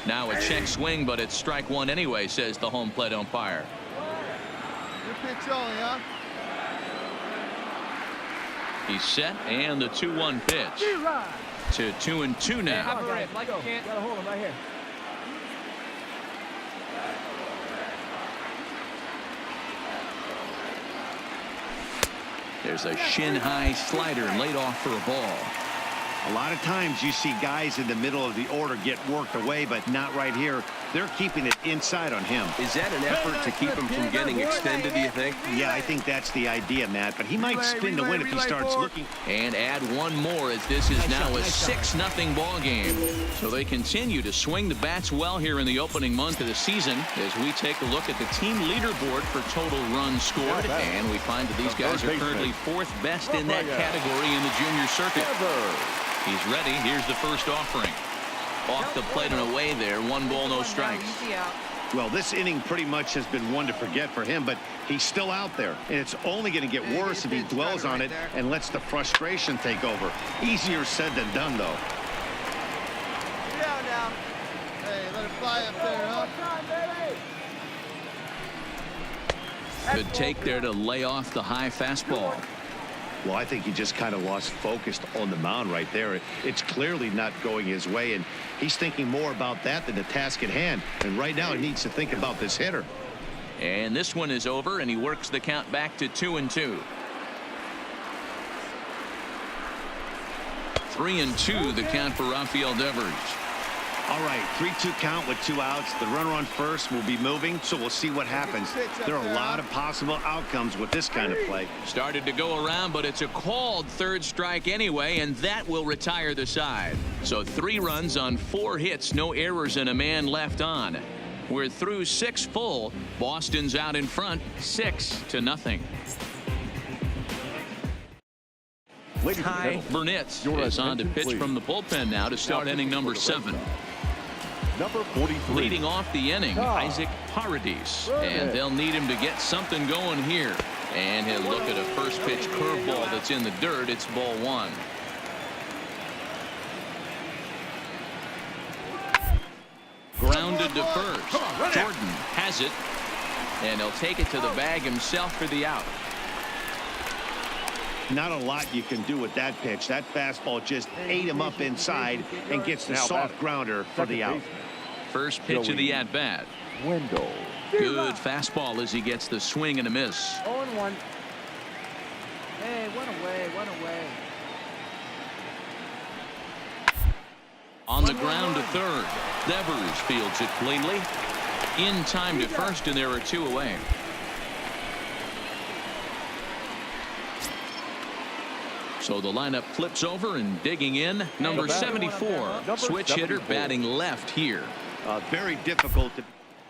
Now a check swing, but it's strike 1 anyway, says the home plate umpire. Your pitch only, huh? He's set, and the 2-1 pitch. To 2-2 now. Like you can't. Gotta hold him right here. There's a shin-high slider laid off for a ball. A lot of times you see guys in the middle of the order get worked away, but not right here. They're keeping it inside on him. Is that an effort to keep him from getting extended, do you think? Yeah, I think that's the idea, Matt, but he might spin to win if he starts looking. And add 1 more as this is now a 6-0 ball game. So they continue to swing the bats well here in the opening month of the season as we take a look at the team leaderboard for total runs scored. And we find that these guys are currently 4th best in that category in the junior circuit. He's ready. Here's the first offering. Off the plate and away there. 1 ball, no strikes. Well, this inning pretty much has been one to forget for him, but he's still out there, and it's only going to get worse if he dwells on it and lets the frustration take over. Easier said than done, though. Yeah, now. Hey, let it fly up there, huh? Good take there to lay off the high fastball. Well, I think he just kind of lost focus on the mound right there. It's clearly not going his way, and he's thinking more about that than the task at hand. And right now he needs to think about this hitter. And this one is over, and he works the count back to 2-2. 3-2 the count for Rafael Devers. All right, 3-2 count with 2 outs. The runner on first will be moving, so we'll see what happens. There are a lot of possible outcomes with this kind of play. Started to go around, but it's a called 3rd strike anyway, and that will retire the side. So 3 runs on 4 hits, no errors, and a man left on. We're through 6 full. Boston's out in front, 6-0. Ty Burnett is on to pitch from the bullpen now to start inning number 7. Number 43. Leading off the inning, Isaac Paradis. And they'll need him to get something going here. And he'll look at a first pitch curveball that's in the dirt. It's ball 1. Grounded to first. Jordan has it. And he'll take it to the bag himself for the out. Not a lot you can do with that pitch. That fastball just ate him up inside and gets the soft grounder for the out. First pitch of the at-bat. Wendell. Good fastball as he gets the swing and a miss. 0-1. Hey, one away, one away. On the ground to third. Devers fields it cleanly. In time to first, and there are 2 away. So the lineup flips over and digging in. Number 74. Switch hitter batting left here. Very difficult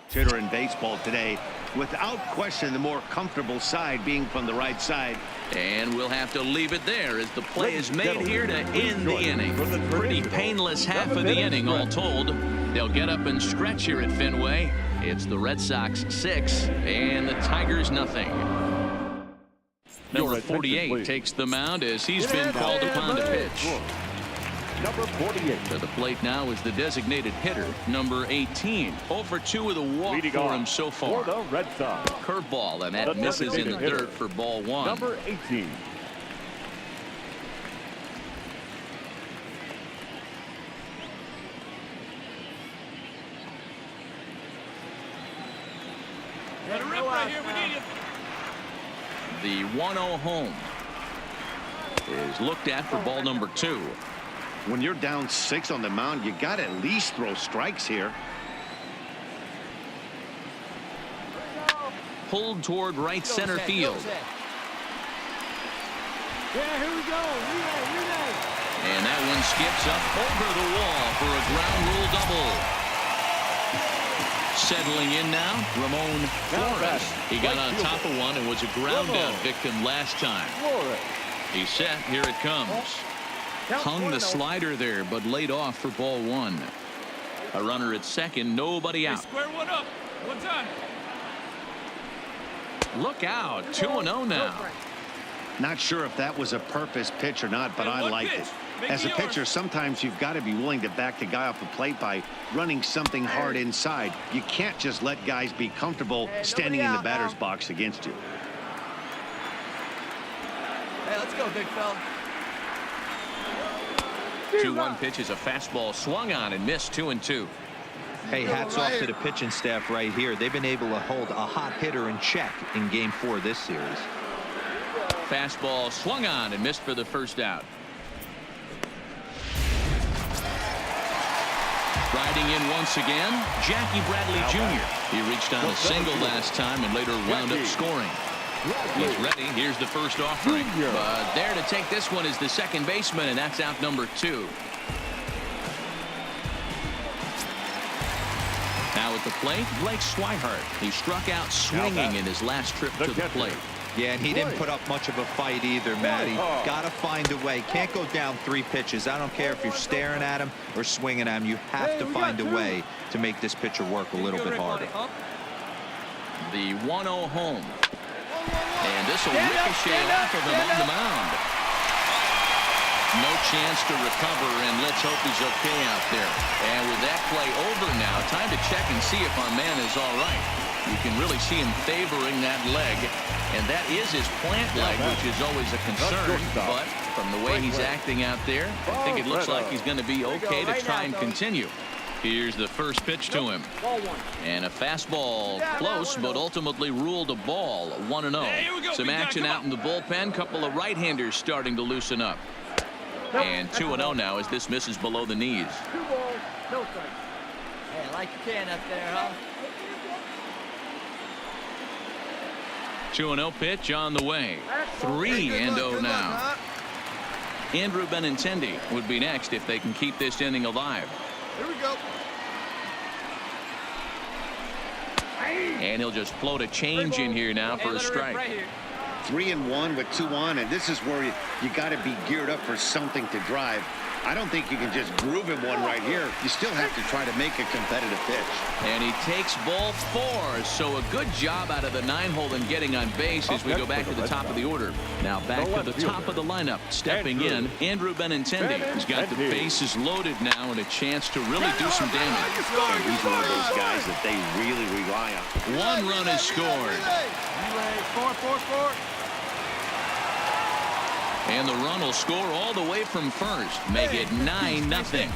hitter in baseball today. Without question, the more comfortable side being from the right side. And we'll have to leave it there as the play is made here to end the inning. Pretty painless half of the inning all told. They'll get up and stretch here at Fenway. It's the Red Sox 6 and the Tigers nothing. Number 48 takes the mound as he's been called upon to pitch. Number 48. To the plate now is the designated hitter, number 18. 0 for 2 with a walk Leading for him off so far. For the Red Sox. Curveball, and that The misses in the designated hitter, dirt for ball 1. Number 18. Let it rip right here. We need you. The 1-0 home is looked at for ball number 2. When you're down 6 on the mound, you got to at least throw strikes here. Pulled toward right center field. Yeah, here we go. Relay. And that one skips up over the wall for a ground rule double. Settling in now, Ramon Flores. He got on top of one and was a ground out victim last time. He's set. Here it comes. Hung the slider there, but laid off for ball 1. A runner at second, nobody out. Square one up. One time. Look out, 2-0 now. Not sure if that was a purpose pitch or not, but I liked it. As a pitcher, sometimes you've got to be willing to back the guy off the plate by running something hard inside. You can't just let guys be comfortable standing in the batter's box against you. Hey, let's go, big fella. 2-1 pitch is a fastball swung on and missed 2-2. Hey, hats off to the pitching staff right here. They've been able to hold a hot hitter in check in game 4 of this series. Fastball swung on and missed for the first out. Riding in once again, Jackie Bradley Jr. He reached on a single last time and later wound up scoring. He's ready. Here's the first offering. But there to take this one is the second baseman, and that's out number 2. Now at the plate, Blake Swihart. He struck out swinging in his last trip to the plate. Yeah, and he didn't put up much of a fight either, Matty. Got to find a way. Can't go down 3 pitches. I don't care if you're staring at him or swinging at him. You have to find a way to make this pitcher work a little bit harder. The 1-0 home. And this will ricochet off of him on the mound. No chance to recover, and let's hope he's okay out there. And with that play over now, time to check and see if our man is all right. You can really see him favoring that leg, and that is his plant leg, which is always a concern. But from the way he's acting out there, I think it looks like he's going to be okay to try and continue. Here's the first pitch to him. And a fastball close, but ultimately ruled a ball. 1-0. Some action out in the bullpen. Couple of right-handers starting to loosen up. And 2-0 now as this misses below the knees. 2 balls, no strikes. Hey, I like your can up there, huh? 2-0 pitch on the way. 3-0 now. Andrew Benintendi would be next if they can keep this inning alive. Here we go. And he'll just float a change in here now for a strike. 3-1 with 2 on, and this is where you got to be geared up for something to drive. I don't think you can just groove him one right here. You still have to try to make a competitive pitch. And he takes ball 4. So a good job out of the 9-hole in getting on base as we go back to the top of the order. Now back to the top of the lineup. Stepping in, Andrew Benintendi. He's got the bases loaded now and a chance to really do some damage. And he's one of those guys that they really rely on. 1 run is scored. 4. And the run will score all the way from first. Make it 9-0.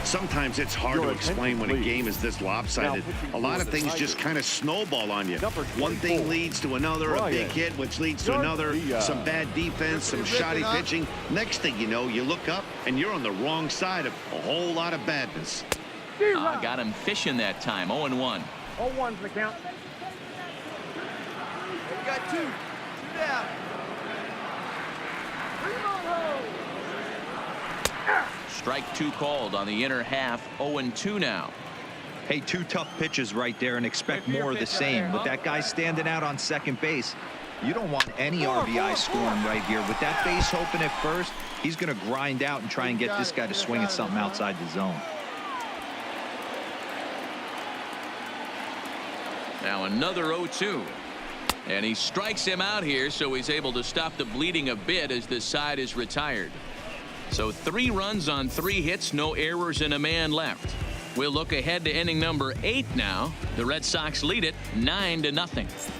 Sometimes it's hard to explain when a game is this lopsided. A lot of things just kind of snowball on you. One thing leads to another, a big hit, which leads to another, some bad defense, some shoddy pitching. Next thing you know, you look up and you're on the wrong side of a whole lot of badness. Got him fishing that time. 0-1. 0-1's the count. We got two. Two down. Strike 2 called on the inner half. 0-2 now. Hey, 2 tough pitches right there, and expect more of the same. With that guy standing out on second base, you don't want any RBI scoring right here. With that base open at first, he's going to grind out and try and get this guy to swing at something outside the zone. Now another 0-2. And he strikes him out here, so he's able to stop the bleeding a bit as this side is retired. So 3 runs on 3 hits, no errors, and a man left. We'll look ahead to inning number 8 now. The Red Sox lead it 9-0.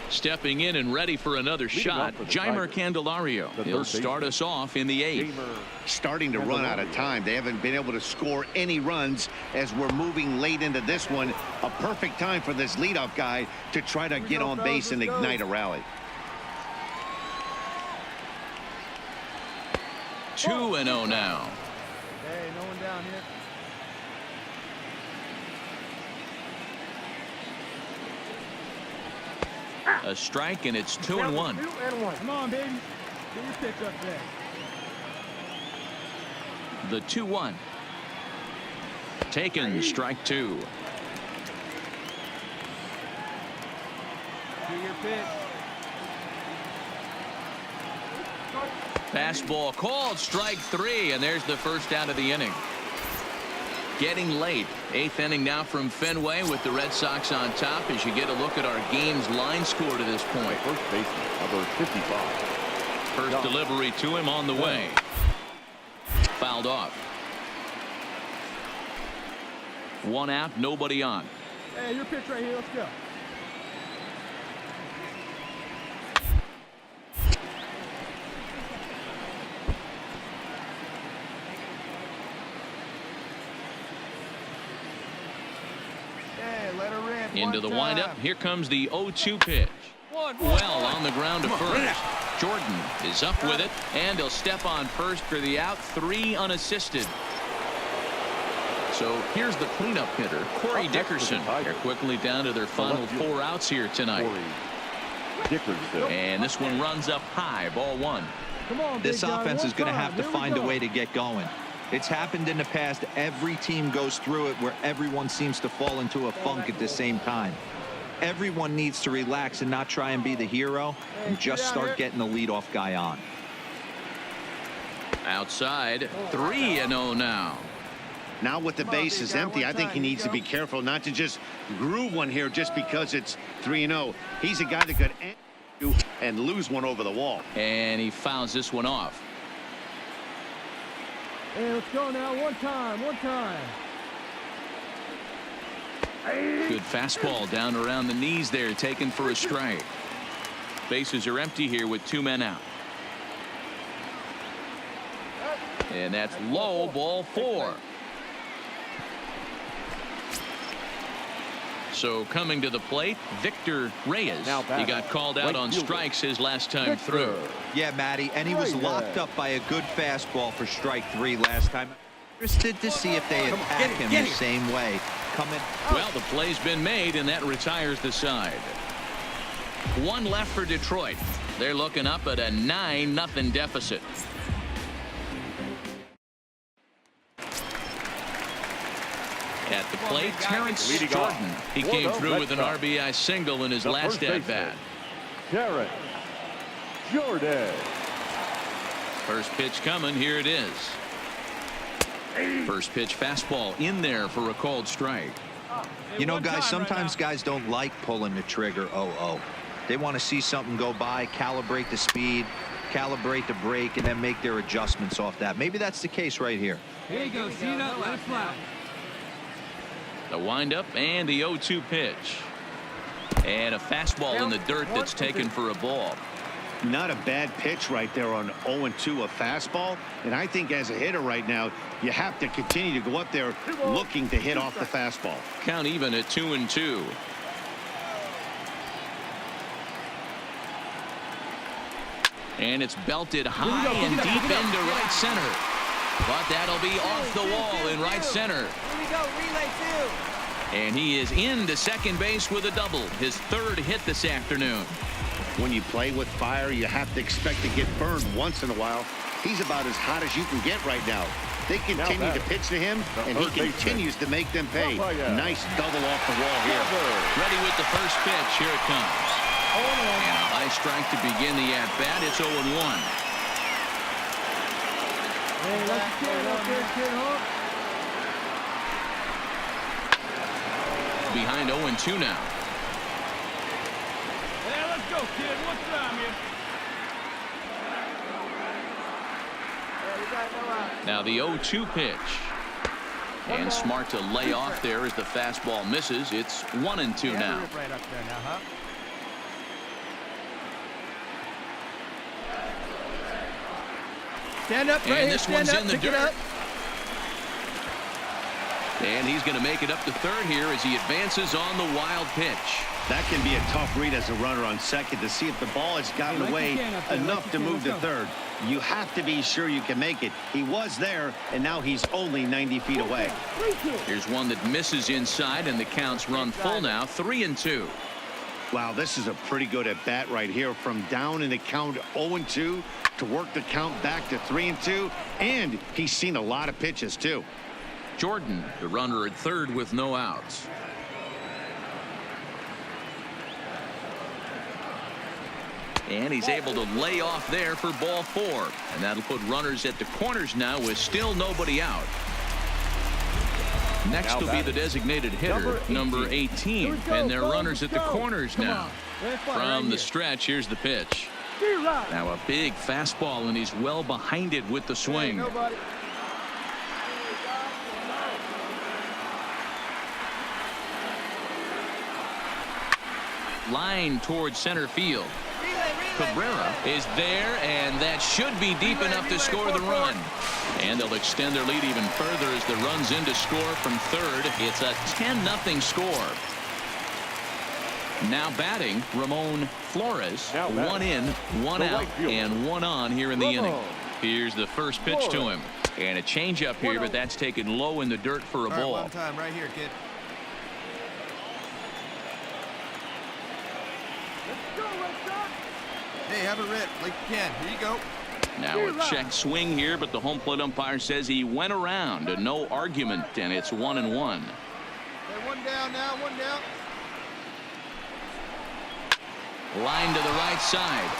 Stepping in and ready for another shot, Jeimer Candelario. He'll start us off in the 8th. Starting to run out of time. They haven't been able to score any runs as we're moving late into this one. A perfect time for this leadoff guy to try to get on base and ignite a rally. 2-0 now. Hey, no one down here. A strike, and it's 2-1. 2-1. Come on, baby. Get your pitch up there. The 2-1. Taken, strike 2. Do your pitch. Fastball called, strike 3, and there's the first out of the inning. Getting late. 8th inning now from Fenway with the Red Sox on top as you get a look at our game's line score to this point. First baseman, number 55. First delivery to him on the way. Fouled off. 1 out, nobody on. Hey, your pitch right here. Let's go. Into the windup. Here comes the 0-2 pitch. Well on the ground to first. Jordan is up with it, and he'll step on first for the out. 3 unassisted. So here's the cleanup hitter, Corey Dickerson. They're quickly down to their final 4 outs here tonight. And this one runs up high. Ball 1. This offense is going to have to find a way to get going. It's happened in the past. Every team goes through it where everyone seems to fall into a funk at the same time. Everyone needs to relax and not try and be the hero and just start getting the leadoff guy on. Outside, 3-0 now. Now with the base is empty, I think he needs to be careful not to just groove one here just because it's 3-0. He's a guy that could and lose one over the wall. And he fouls this one off. Hey, let's go now. One time. Good fastball down around the knees there, taken for a strike. Bases are empty here with 2 men out. And that's low, ball 4. So coming to the plate, Victor Reyes. He got called out on strikes his last time through. Yeah, Matty, and he was locked up by a good fastball for strike 3 last time. Interested to see if they attack him the same way. Well, the play's been made, and that retires the side. 1 left for Detroit. They're looking up at a 9-0 deficit. At the plate, Terrence Jordan. He came through with an RBI single in his last at-bat. Terrence Jordan. First pitch coming. Here it is. First pitch fastball in there for a called strike. You know, guys, sometimes guys don't like pulling the trigger 0-0. They want to see something go by, calibrate the speed, calibrate the brake, and then make their adjustments off that. Maybe that's the case right here. Here you go. See that left flat. The windup and the 0-2 pitch. And a fastball in the dirt that's taken for a ball. Not a bad pitch right there on 0-2, a fastball. And I think as a hitter right now, you have to continue to go up there looking to hit off the fastball. Count even at 2-2. And it's belted high and deep into right center. But that'll be off the wall in right center. Here we go, relay two. And he is into second base with a double, his third hit this afternoon. When you play with fire, you have to expect to get burned once in a while. He's about as hot as you can get right now. They continue to pitch to him, and he continues to make them pay. Nice double off the wall here. Ready with the first pitch. Here it comes. And a high strike to begin the at-bat. It's 0-1. Hey, let the kid up there, kid, huh? Behind 0-2 now. Hey, let's go, kid. One time here. Now the 0-2 pitch. And smart to lay off there as the fastball misses. It's 1-2 now. Right up there now, huh? Stand up, right And here, this one's stand up, in the pick it dirt. up. And he's going to make it up to third here as he advances on the wild pitch. That can be a tough read as a runner on second to see if the ball has gotten away enough to move to third. You have to be sure you can make it. He was there, and now he's only 90 feet away. Here's one that misses inside, and the count's run full now, 3-2. Wow, this is a pretty good at bat right here. From down in the count 0-2 to work the count back to 3-2, and he's seen a lot of pitches too. Jordan, the runner at third with no outs. And he's able to lay off there for ball 4. And that'll put runners at the corners now with still nobody out. Next will be the designated hitter, number 18. And they're runners at the corners now. From the stretch, here's the pitch. Now a big fastball, and he's well behind it with the swing. Line towards center field. Cabrera is there, and that should be deep enough to score the run. And they'll extend their lead even further as the run's in to score from third. It's a 10-0 score. Now batting, Ramon Flores. One in, one out, and one on here in the inning. Here's the first pitch to him. And a changeup here, but that's taken low in the dirt for a ball. One time right here, kid. Hey, have a rip like you can. Here you go. Now a check swing here, but the home plate umpire says he went around. No argument, and it's 1-1. Hey, one down now, one down. Line to the right side,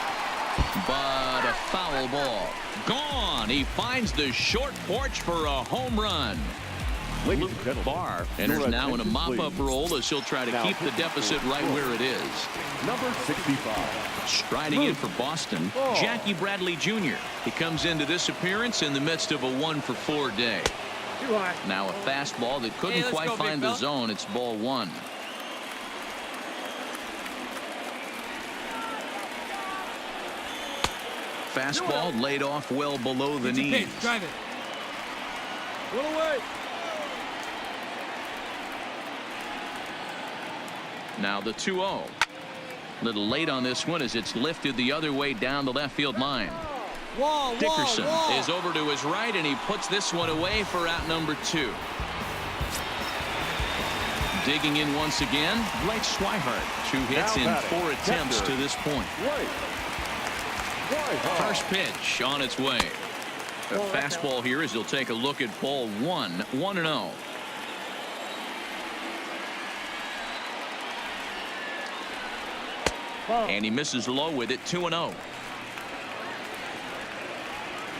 but a foul ball. Gone. He finds the short porch for a home run. Luke Barr enters now in a mop-up role as he'll try to keep the deficit right where it is. Number 65. Striding in for Boston, Jackie Bradley Jr. He comes into this appearance in the midst of a 1-for-4 day. Now a fastball that couldn't quite find the zone. It's ball 1. Fastball laid off well below the knees. Drive it. Pull away. Now the 2-0. Little late on this one as it's lifted the other way down the left field line. Dickerson is over to his right, and he puts this one away for out number 2. Digging in once again, Blake Swihart. 2 hits in 4 attempts to this point. First pitch on its way. A fastball here as he'll take a look at ball 1. 1-0. And he misses low with it. 2-0.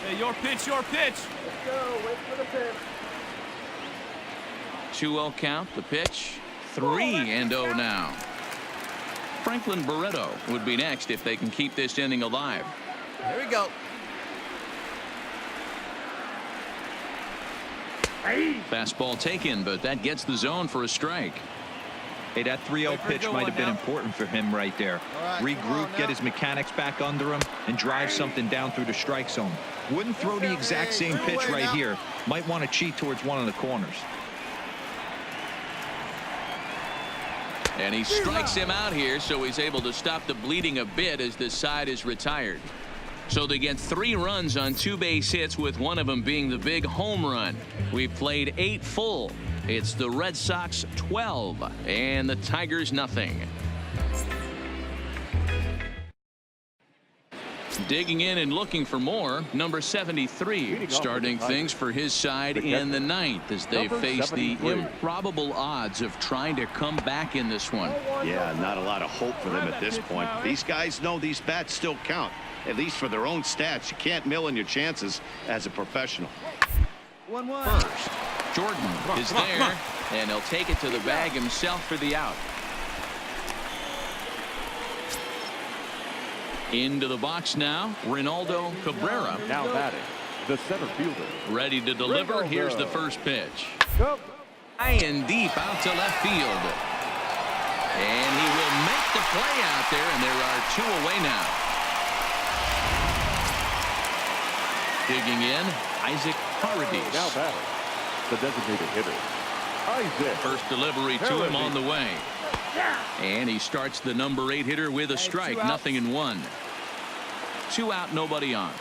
Hey, your pitch, your pitch. Let's go. Wait for the pitch. 2-0 count. The pitch. 3-0 now. Franklin Barreto would be next if they can keep this inning alive. Here we go. Fastball taken, but that gets the zone for a strike. Hey, that 3-0 pitch might have been important for him right there. Regroup, get his mechanics back under him, and drive something down through the strike zone. Wouldn't throw the exact same pitch right here. Might want to cheat towards one of the corners. And he strikes him out here, so he's able to stop the bleeding a bit as this side is retired. So they get 3 runs on 2 base hits, with one of them being the big home run. We've played 8 full. It's the Red Sox 12 and the Tigers nothing. Digging in and looking for more, number 73 starting things for his side in the 9th as they face the improbable odds of trying to come back in this one. Yeah, not a lot of hope for them at this point. These guys know these bats still count, at least for their own stats. You can't mill in your chances as a professional. 1-1. First, Jordan is there, and he'll take it to the bag himself for the out. Into the box now, Ronaldo Cabrera. Now batting, the center fielder. Ready to deliver. Here's the first pitch. High and deep out to left field. And he will make the play out there, and there are 2 away now. Digging in, Isaac Paradis. Now batting, the designated hitter, Isaac. First delivery to him on the way. And he starts the number 8 hitter with a strike. 0-1. 2 out, nobody on.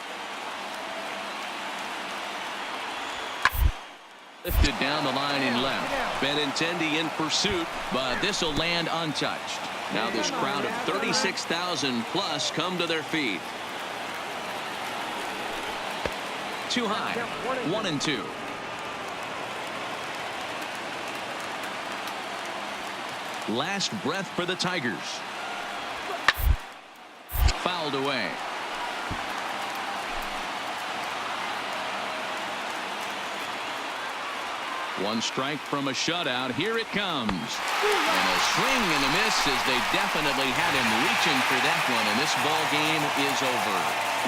Lifted down the line in left. Benintendi in pursuit, but this will land untouched. Now this crowd of 36,000 plus come to their feet. Too high. 1-2. Last breath for the Tigers. Fouled away. One strike from a shutout. Here it comes. And a swing and a miss, as they definitely had him reaching for that one, and this ball game is over.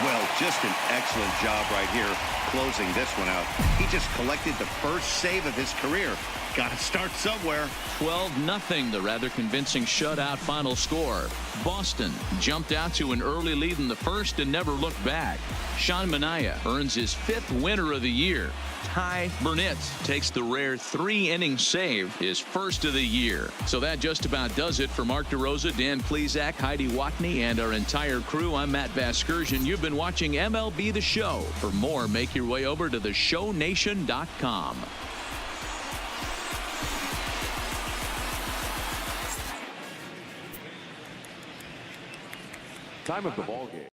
Well, just an excellent job right here closing this one out. He just collected the first save of his career. Got to start somewhere. 12-0, the rather convincing shutout final score. Boston jumped out to an early lead in the first and never looked back. Sean Manaea earns his 5th winner of the year. Ty Burnett takes the rare 3-inning save, his first of the year. So that just about does it for Mark DeRosa, Dan Plesac, Heidi Watney, and our entire crew. I'm Matt Vasgersian. You've been watching MLB The Show. For more, make your way over to theshownation.com. Time of the ball game.